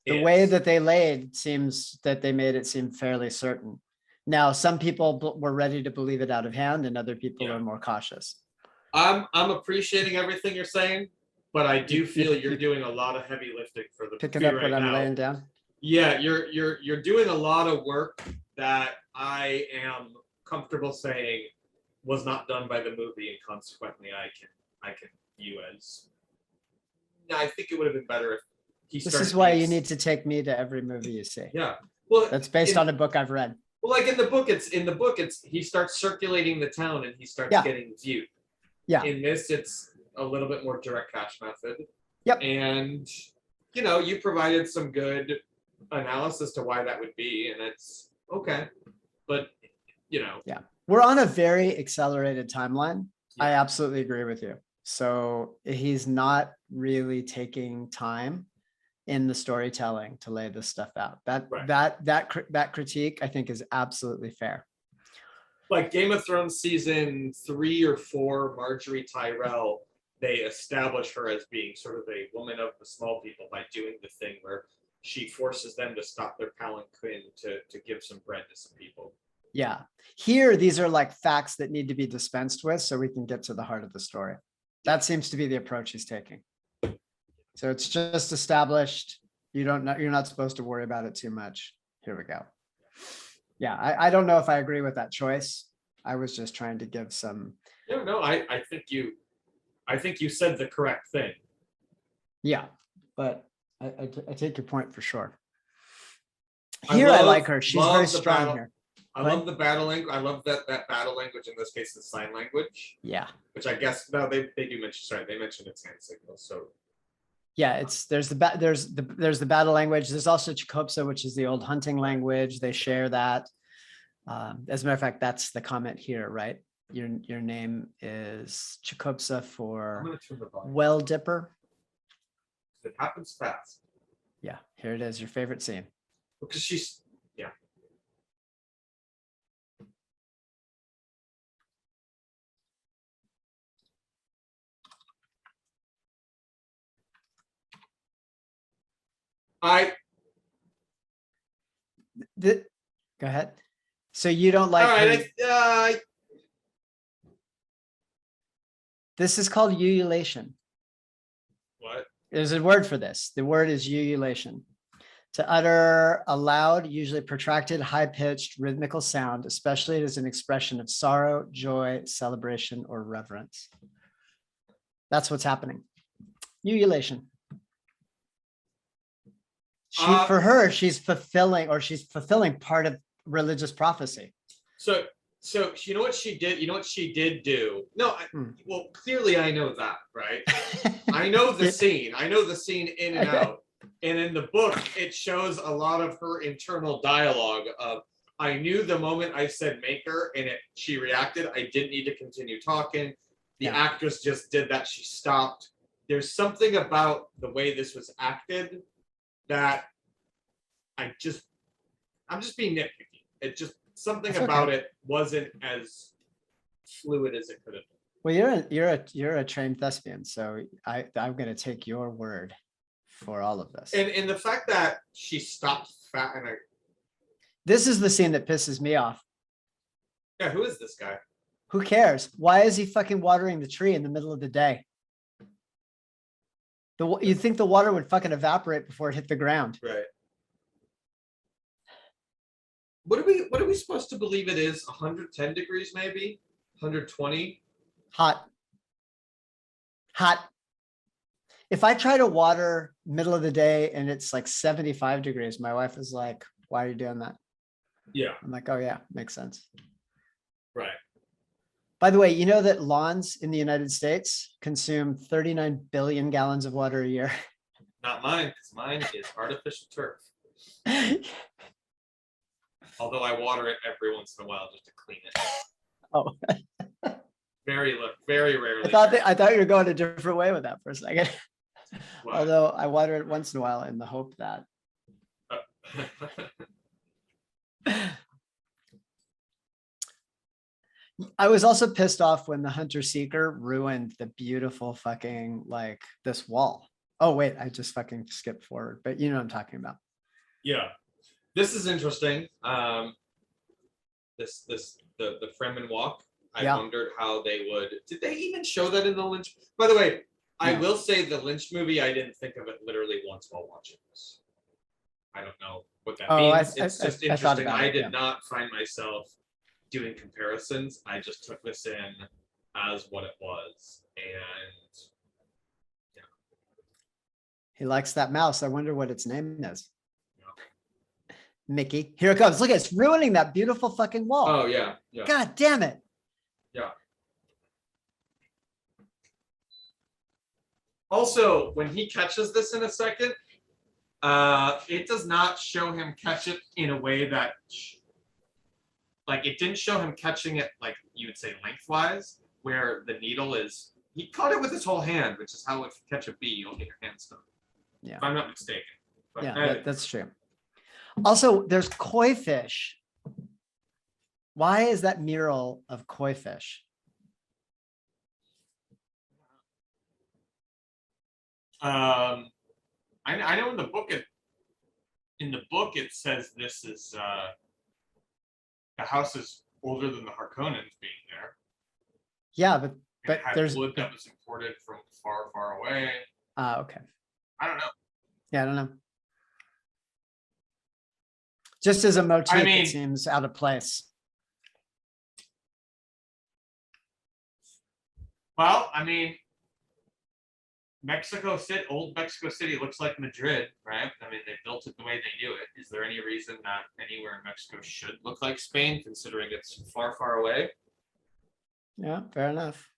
B: The way that they laid seems that they made it seem fairly certain. Now, some people were ready to believe it out of hand, and other people are more cautious.
C: I'm appreciating everything you're saying, but I do feel you're doing a lot of heavy lifting for the
B: picking up what I'm laying down.
C: Yeah, you're doing a lot of work that I am comfortable saying was not done by the movie, and consequently, I can view as. I think it would have been better if he.
B: This is why you need to take me to every movie you see.
C: Yeah, well,
B: that's based on a book I've read.
C: Well, like in the book, it's he starts circulating the town and he starts getting viewed.
B: Yeah.
C: In this, it's a little bit more direct cash method.
B: Yep.
C: And you provided some good analysis to why that would be, and it's okay. But
B: yeah, we're on a very accelerated timeline. Yeah. I absolutely agree with you. So he's not really taking time in the storytelling to lay this stuff out. That critique, I think, is absolutely fair.
C: Like Game of Thrones season 3 or 4, Marjorie Tyrell, they establish her as being sort of a woman of the small people by doing the thing where she forces them to stop their palanquin to give some bread to some people.
B: Yeah. Here, these are like facts that need to be dispensed with so we can get to the heart of the story. That seems to be the approach he's taking. So it's just established. You're not supposed to worry about it too much. Here we go. Yeah, I don't know if I agree with that choice. I was just trying to give some.
C: No, I think you said the correct thing.
B: Yeah, but I take your point for sure. Here, I like her. She's very strong here.
C: I love the battle language. I love that battle language, in this case, the sign language.
B: Yeah.
C: Which I guess they do mention. Sorry, they mentioned it's hand signals. So.
B: Yeah, there's the battle language. There's also Chicopsa, which is the old hunting language. They share that. As a matter of fact, that's the comment here, right? Your name is Chicopsa for well dipper.
C: It happens fast.
B: Yeah, here it is. Your favorite scene.
C: Because she's
B: Go ahead. So you don't like.
C: All right.
B: This is called ululation.
C: What?
B: There's a word for this. The word is ululation. To utter a loud, usually protracted, high-pitched, rhythmical sound, especially as an expression of sorrow, joy, celebration, or reverence. That's what's happening. Ululation. For her, she's fulfilling part of religious prophecy.
C: So you know what she did? You know what she did do? No, well, clearly I know that, right? I know the scene. I know the scene in and out. And in the book, it shows a lot of her internal dialogue of, I knew the moment I said maker and she reacted, I didn't need to continue talking. The actress just did that. She stopped. There's something about the way this was acted that I'm just being nitpicky. It just something about it wasn't as fluid as it could have been.
B: Well, you're a trained thespian, so I'm gonna take your word for all of this.
C: And the fact that she stopped fat and
B: This is the scene that pisses me off.
C: yeah, who is this guy?
B: Who cares? Why is he fucking watering the tree in the middle of the day? You'd think the water would fucking evaporate before it hit the ground.
C: Right. What are we supposed to believe it is? 110 degrees, maybe 120.
B: Hot. If I try to water middle of the day and it's like 75 degrees, my wife is like, "Why are you doing that?"
C: Yeah.
B: I'm like, "Oh yeah, makes sense."
C: Right.
B: By the way, you know that lawns in the United States consume 39 billion gallons of water a year.
C: Not mine, because mine is artificial turf. Although I water it every once in a while just to clean it.
B: Oh,
C: Very rarely.
B: I thought you were going a different way with that for a second.
C: Why?
B: Although I water it once in a while in the hope that. I was also pissed off when the hunter seeker ruined the beautiful fucking like this wall. Oh wait, I just fucking skipped forward, but you know what I'm talking about.
C: Yeah, this is interesting. The Fremen walk. I
B: Yeah.
C: wondered how they would. Did they even show that in the Lynch? By the way, I
B: No.
C: will say the Lynch movie. I didn't think of it literally once while watching this. I don't know what that
B: Oh,
C: means. It's just
B: I thought
C: interesting.
B: about
C: I
B: it,
C: did
B: yeah.
C: not find myself doing comparisons. I just took this in as what it was, and
B: He likes that mouse. I wonder what its name is.
C: Yeah.
B: Mickey. Here it comes. Look, it's ruining that beautiful fucking wall.
C: oh yeah.
B: God damn it.
C: Yeah. Also, when he catches this in a second, it does not show him catch it in a way that, like, it didn't show him catching it like you would say lengthwise, where the needle is. He caught it with his whole hand, which is how if you catch a bee, you'll get your hand stung.
B: Yeah.
C: If I'm not mistaken. But
B: Yeah, that's true. Also, there's koi fish. Why is that mural of koi fish?
C: I know in the book it says this is the house is older than the Harkonnens being there.
B: Yeah, but
C: It had
B: there's
C: wood that was imported from far, far away.
B: okay.
C: I don't know.
B: Yeah, I don't know. Just as a motif,
C: I mean-
B: it seems out of place.
C: Well, I mean, old Mexico City looks like Madrid, right? I mean, they built it the way they do it. Is there any reason that anywhere in Mexico should look like Spain, considering it's far, far away?
B: Yeah, fair enough.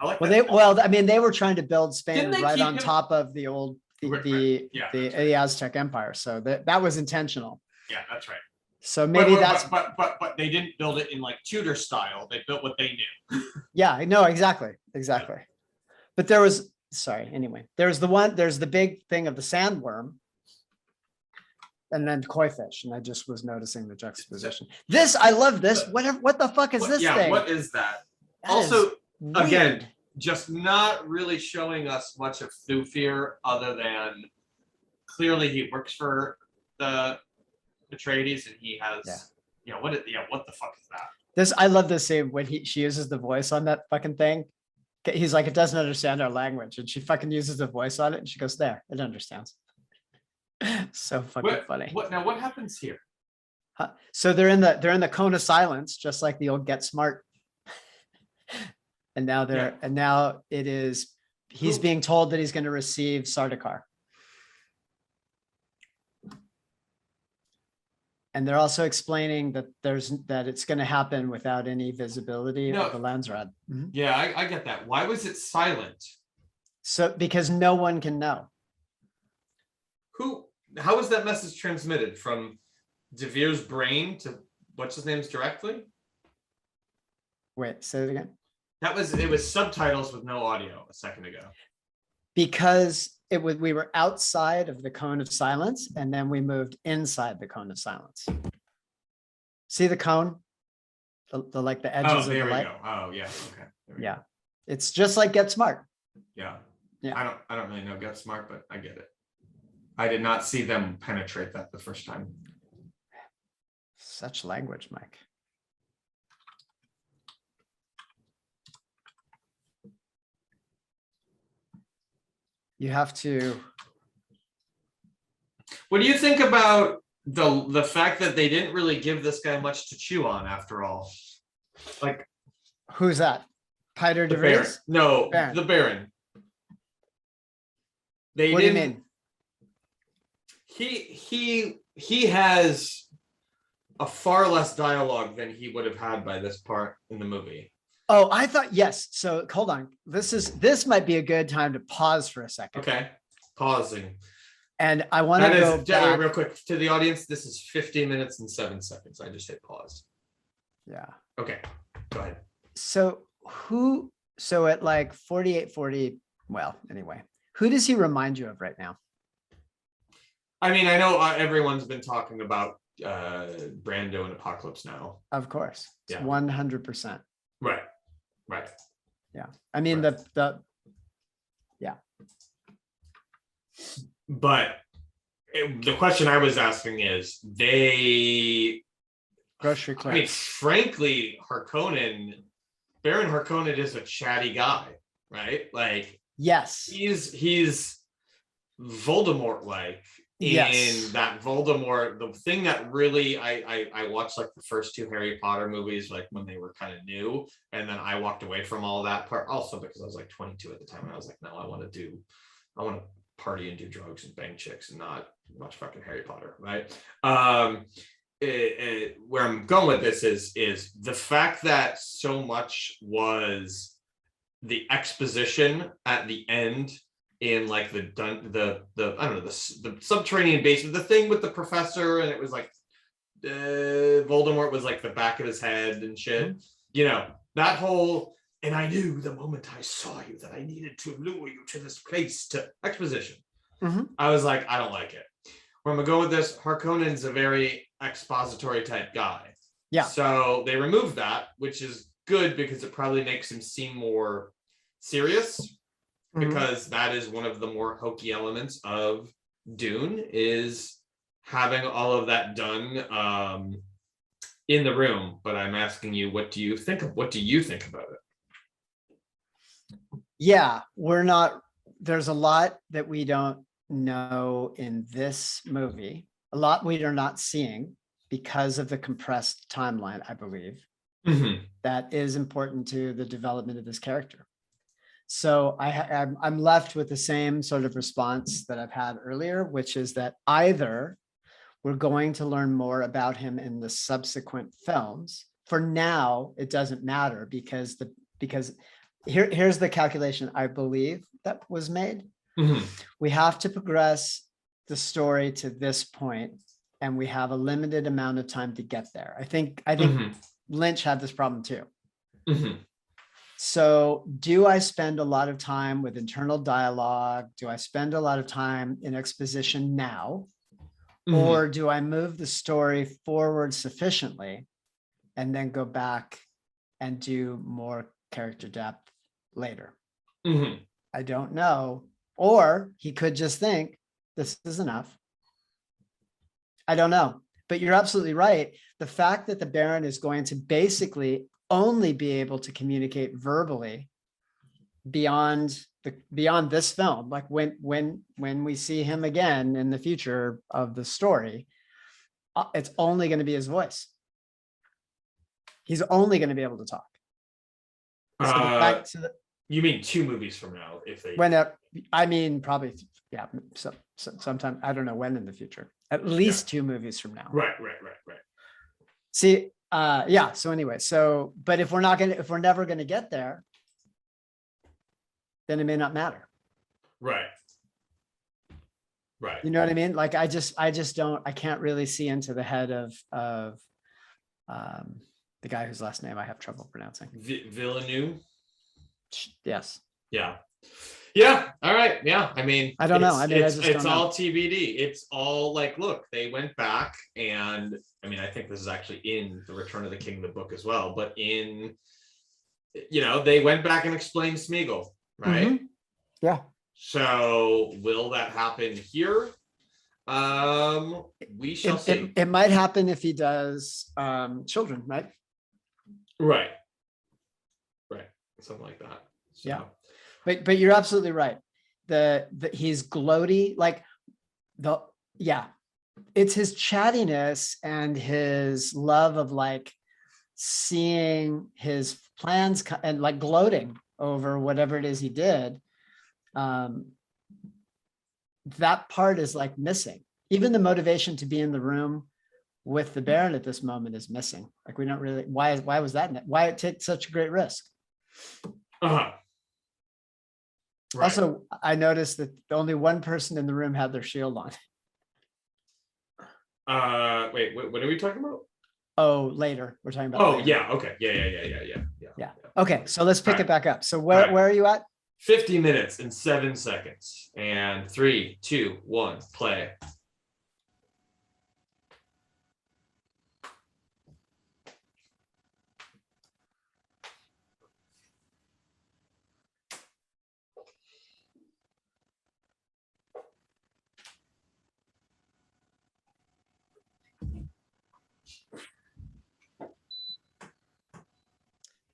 C: I like
B: Well,
C: that.
B: I mean, they were trying to build Spain
C: Didn't they
B: right
C: keep
B: on
C: him-
B: top of the old,
C: Right,
B: the
C: yeah, that's right.
B: Aztec Empire. So that was intentional.
C: Yeah, that's right.
B: So maybe that's,
C: but they didn't build it in like Tudor style. They built what they knew.
B: yeah, I know, exactly. But there was, sorry, anyway, there's the big thing of the sandworm. And then koi fish. And I just was noticing the juxtaposition. I love this. What the fuck is this thing?
C: What is that?
B: That
C: Also,
B: is
C: again,
B: weird.
C: just not really showing us much of Thufir other than clearly he works for the Atreides and he has, what the fuck is that?
B: I love this scene when she uses the voice on that fucking thing. He's like, it doesn't understand our language. And she fucking uses the voice on it and she goes, there, it understands. So fucking funny.
C: What happens here?
B: So they're in the cone of silence, just like the old Get Smart. And now he's being told that he's going to receive Sardaukar. And they're also explaining that it's going to happen without any visibility of the Landsrad. Mhm.
C: Yeah, I get that. Why was it silent?
B: So because no one can know.
C: How was that message transmitted from Devere's brain to what's his name's directly?
B: Wait, say it again.
C: It was subtitles with no audio a second ago.
B: Because we were outside of the cone of silence and then we moved inside the cone of silence. See the cone? The like the edges
C: Oh,
B: of the
C: there we
B: light.
C: go. Oh, yeah. Okay. There we
B: Yeah.
C: go.
B: It's just like Get Smart.
C: Yeah.
B: Yeah.
C: I don't really know Get Smart, but I get it. I did not see them penetrate that the first time.
B: Such language, Mike. You have to.
C: What do you think about the fact that they didn't really give this guy much to chew on after all? Like
B: Who's that? Piter
C: the Baron.
B: DeVries?
C: No,
B: Baron.
C: the Baron. They
B: What do you
C: didn't.
B: mean?
C: He has a far less dialogue than he would have had by this part in the movie.
B: Oh, I thought yes. So hold on. This might be a good time to pause for a second.
C: Okay, pausing.
B: And I want to go back
C: real quick to the audience. This is 15 minutes and 7 seconds. I just hit pause.
B: Yeah.
C: Okay, go ahead.
B: So at like 48:40, well, anyway, who does he remind you of right now?
C: I mean, I know everyone's been talking about Brando and Apocalypse Now.
B: Of course. It's
C: Yeah.
B: 100%.
C: Right.
B: Yeah. I mean,
C: Right. But the question I was asking is,
B: grocery
C: I mean,
B: clerk.
C: frankly, Baron Harkonnen is a chatty guy, right? Like,
B: Yes.
C: he's Voldemort-like in
B: Yes.
C: that Voldemort. The thing that really I watched like the first 2 Harry Potter movies, like when they were kind of new, and then I walked away from all that part also because I was like 22 at the time, and I was like, no, I want to party and do drugs and bang chicks and not watch fucking Harry Potter, right? Where I'm going with this is the fact that so much was the exposition at the end in like the I don't know, the subterranean basement, the thing with the professor, and it was like Voldemort was like the back of his head and shit.
B: Mm-hmm.
C: You know, that whole, and I knew the moment I saw you that I needed to lure you to this place to exposition.
B: Mm-hmm.
C: I was like, I don't like it. Where I'm gonna go with this, Harkonnen's a very expository type guy.
B: Yeah.
C: So they removed that, which is good because it probably makes him seem more serious,
B: Mhm.
C: because that is one of the more hokey elements of Dune, is having all of that done in the room. But I'm asking you, what do you think about it?
B: Yeah, there's a lot that we don't know in this movie, a lot we are not seeing because of the compressed timeline, I believe, that is important to the development of this character. So I'm left with the same sort of response that I've had earlier, which is that either we're going to learn more about him in the subsequent films. For now, it doesn't matter because here's the calculation I believe that was made. We have to progress the story to this point, and we have a limited amount of time to get there. I think Lynch had this problem too. So do I spend a lot of time with internal dialogue? Do I spend a lot of time in exposition now? Or do I move the story forward sufficiently and then go back and do more character depth later? I don't know. Or he could just think this is enough. I don't know. But you're absolutely right. The fact that the Baron is going to basically only be able to communicate verbally beyond this film, like when we see him again in the future of the story, it's only going to be his voice. He's only going to be able to talk.
C: You mean 2 movies from now? If they
B: I mean, probably, yeah. So sometime, I don't know when in the future. At least 2 movies from now.
C: Right.
B: See, yeah. So anyway, but if we're never gonna get there, then it may not matter.
C: Right.
B: You know what I mean? Like I can't really see into the head of the guy whose last name I have trouble pronouncing.
C: Villeneuve.
B: Yes.
C: Yeah. Yeah. All right. Yeah. I mean,
B: I don't know.
C: it's-
B: I mean, I
C: it's,
B: just
C: it's
B: don't know.
C: all TBD. It's all like, look, they went back, and I mean, I think this is actually in the Return of the King, the book as well. But they went back and explained Smeagol, right?
B: Mhm. Yeah.
C: So will that happen here? We shall see.
B: It might happen if he does children, right?
C: Right. Right. Something like that. So.
B: Yeah. But you're absolutely right. He's gloaty, like it's his chattiness and his love of like seeing his plans and like gloating over whatever it is he did. That part is like missing. Even the motivation to be in the room with the Baron at this moment is missing. Like we don't really, why was that? Why take such a great risk?
C: Uh-huh. Right.
B: Also, I noticed that only one person in the room had their shield on.
C: Wait, what are we talking about?
B: Oh, later. We're talking about.
C: Oh,
B: later.
C: yeah. Okay. Yeah.
B: Okay, so let's pick
C: Right.
B: it back up. So where
C: Right.
B: are you at?
C: 50 minutes and 7 seconds. And 3, 2, 1, play.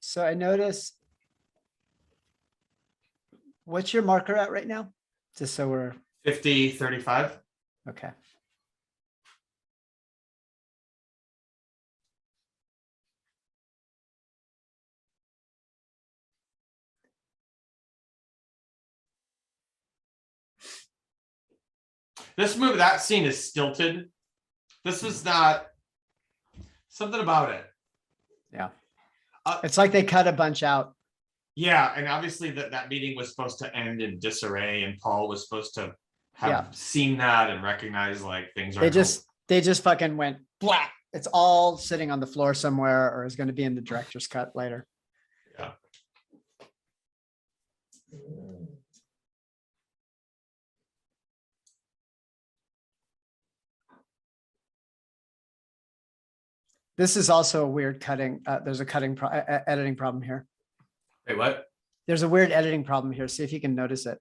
B: So I noticed. What's your marker at right now? Just so we're
C: 50, 35.
B: okay.
C: That scene is stilted. This is not something about it.
B: Yeah. It's like they cut a bunch out.
C: Yeah, and obviously that meeting was supposed to end in disarray, and Paul was supposed to have seen that and recognize like things are.
B: They just fucking went blah. It's all sitting on the floor somewhere, or is going to be in the director's cut later.
C: Yeah.
B: This is also a weird cutting. There's a editing problem here.
C: Wait, what?
B: There's a weird editing problem here. See if you can notice it.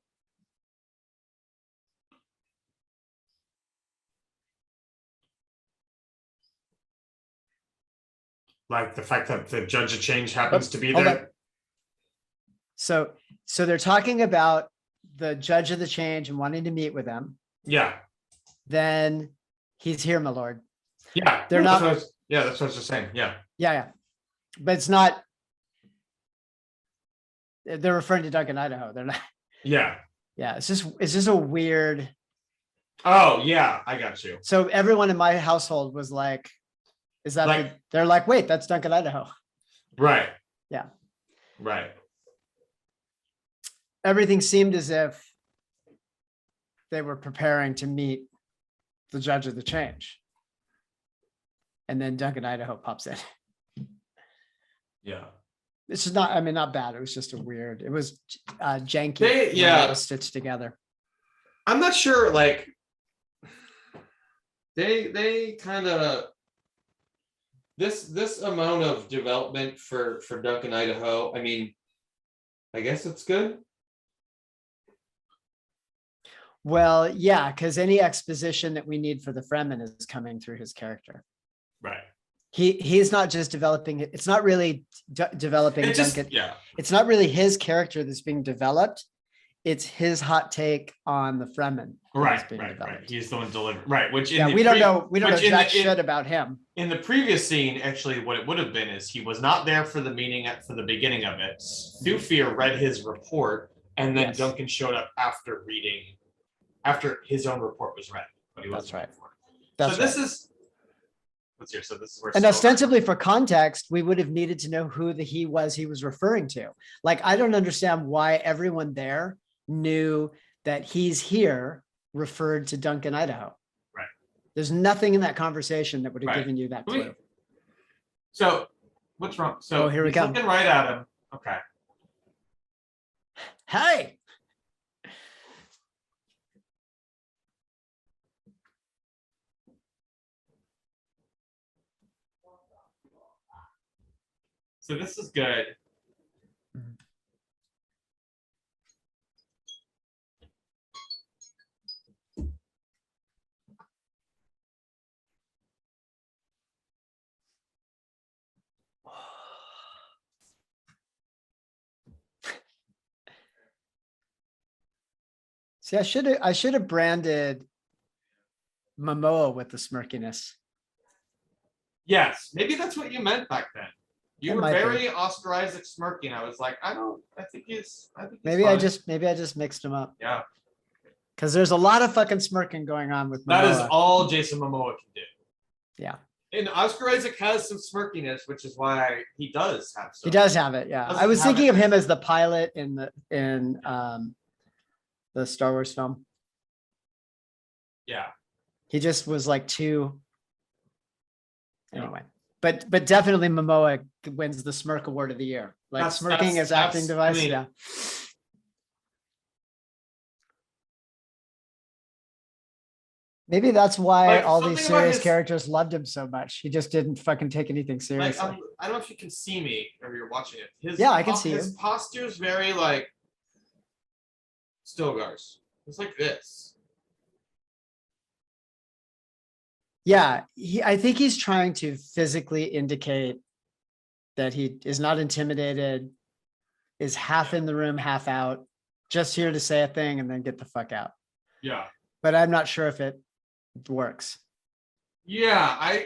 C: Like the fact that the judge of change happens to be there.
B: So they're talking about the judge of the change and wanting to meet with them.
C: Yeah.
B: Then he's here, my lord.
C: Yeah.
B: They're not.
C: That's what I was just saying. Yeah.
B: Yeah. But it's not. They're referring to Duncan, Idaho. They're not.
C: Yeah.
B: Yeah. It's just a weird.
C: Oh yeah, I got you.
B: So everyone in my household was like, "Is that?"
C: Like,
B: they're like, "Wait, that's Duncan, Idaho."
C: Right.
B: Yeah.
C: Right.
B: Everything seemed as if they were preparing to meet the judge of the change. And then Duncan, Idaho pops in.
C: Yeah.
B: This is not, I mean, not bad. It was just it was janky.
C: Yeah.
B: Stitched together.
C: I'm not sure, like, they kind of, this amount of development for Duncan, Idaho, I mean, I guess it's good.
B: Well, yeah, because any exposition that we need for the Fremen is coming through his character.
C: Right.
B: He's not just developing it. It's not really developing Duncan.
C: Yeah.
B: It's not really his character that's being developed. It's his hot take on the Fremen.
C: Right. He's the one delivering. Right. Which
B: we don't know jack shit about him.
C: In the previous scene, actually, what it would have been is he was not there for the meeting for the beginning of it. Thufir read his report, and then Duncan showed up after his own report was read. But he wasn't.
B: That's right.
C: So this is. So this is where.
B: And ostensibly, for context, we would have needed to know who the he was referring to. Like, I don't understand why everyone there knew that he's here referred to Duncan, Idaho.
C: Right.
B: There's nothing in that conversation that would have given you that clue.
C: So what's wrong? So
B: here we go.
C: Looking right at him. Okay.
B: Hey.
C: So this is good.
B: See, I should have branded Momoa with the smirkiness.
C: Yes, maybe that's what you meant back then. You
B: It
C: were
B: might
C: very Oscar Isaac smirking. I was like, I think he's
B: Maybe
C: fine.
B: I just mixed them up.
C: Yeah.
B: Because there's a lot of fucking smirking going on with Momoa.
C: That is all Jason Momoa can do.
B: Yeah.
C: And Oscar Isaac has some smirkiness, which is why he does have some.
B: He does have it, yeah.
C: Doesn't
B: I was
C: have
B: thinking
C: it.
B: of him as the pilot in the Star Wars film.
C: Yeah.
B: He just was like too.
C: Yeah.
B: Anyway, but definitely Momoa wins the Smirk Award of the year. Like smirking as acting device. Yeah. Maybe that's why
C: Like,
B: all these
C: something about
B: serious
C: his-
B: characters loved him so much. He just didn't fucking take anything
C: Like,
B: seriously.
C: I don't know if you can see me or you're watching it.
B: Yeah, I can see
C: his
B: you.
C: posture's very like Stilgar's. It's like this.
B: Yeah, I think he's trying to physically indicate that he is not intimidated, is half in the room, half out, just here to say a thing and then get the fuck out.
C: Yeah.
B: But I'm not sure if it works.
C: Yeah,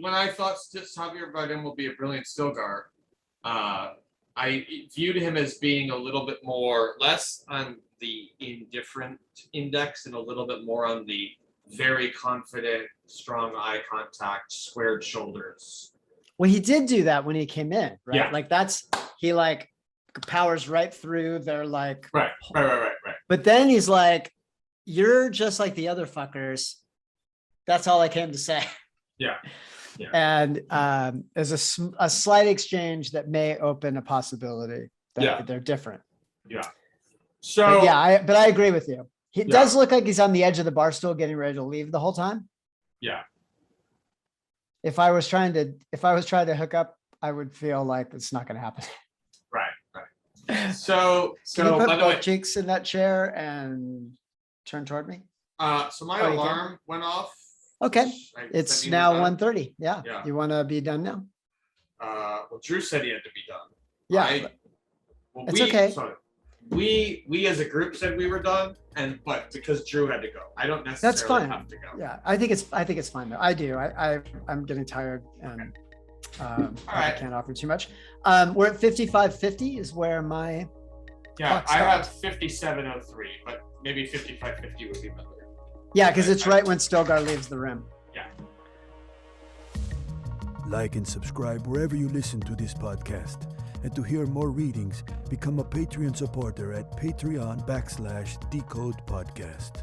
C: when I thought Javier Bardem will be a brilliant Stilgar, I viewed him as being a little bit more less on the indifferent index and a little bit more on the very confident, strong eye contact, squared shoulders.
B: Well, he did do that when he came in, right?
C: Yeah.
B: Like he like powers right through. They're like,
C: Right.
B: but then he's like, you're just like the other fuckers. That's all I came to say.
C: Yeah.
B: And there's a slight exchange that may open a possibility that they're different.
C: Yeah. So
B: But yeah, I agree with you. He does look like he's on the edge of the bar stool getting ready to leave the whole time.
C: Yeah.
B: If I was trying to hook up, I would feel like it's not going to happen.
C: Right. So
B: Can you put
C: by the way,
B: both cheeks in that chair and turn toward me?
C: so my
B: Oh, you
C: alarm went off.
B: Okay.
C: I
B: It's
C: said he
B: now
C: was done.
B: 1:30. Yeah.
C: Yeah.
B: You want to be done now?
C: Well, Drew said he had to be done.
B: Yeah. It's
C: we,
B: okay.
C: Sorry, we as a group said we were done, but because Drew had to go, I don't necessarily
B: fine.
C: have to go.
B: Yeah. I think it's fine though. I do. I'm getting tired and I
C: right.
B: can't offer too much. We're at 55:50 is where my
C: Yeah,
B: clock
C: I have
B: stopped.
C: 57:03, but maybe 55:50 would be better.
B: Yeah, because it's right when Stilgar leaves the room.
C: Yeah.
A: Like and subscribe wherever you listen to this podcast. And to hear more readings, become a Patreon supporter at Patreon /Decode Podcast.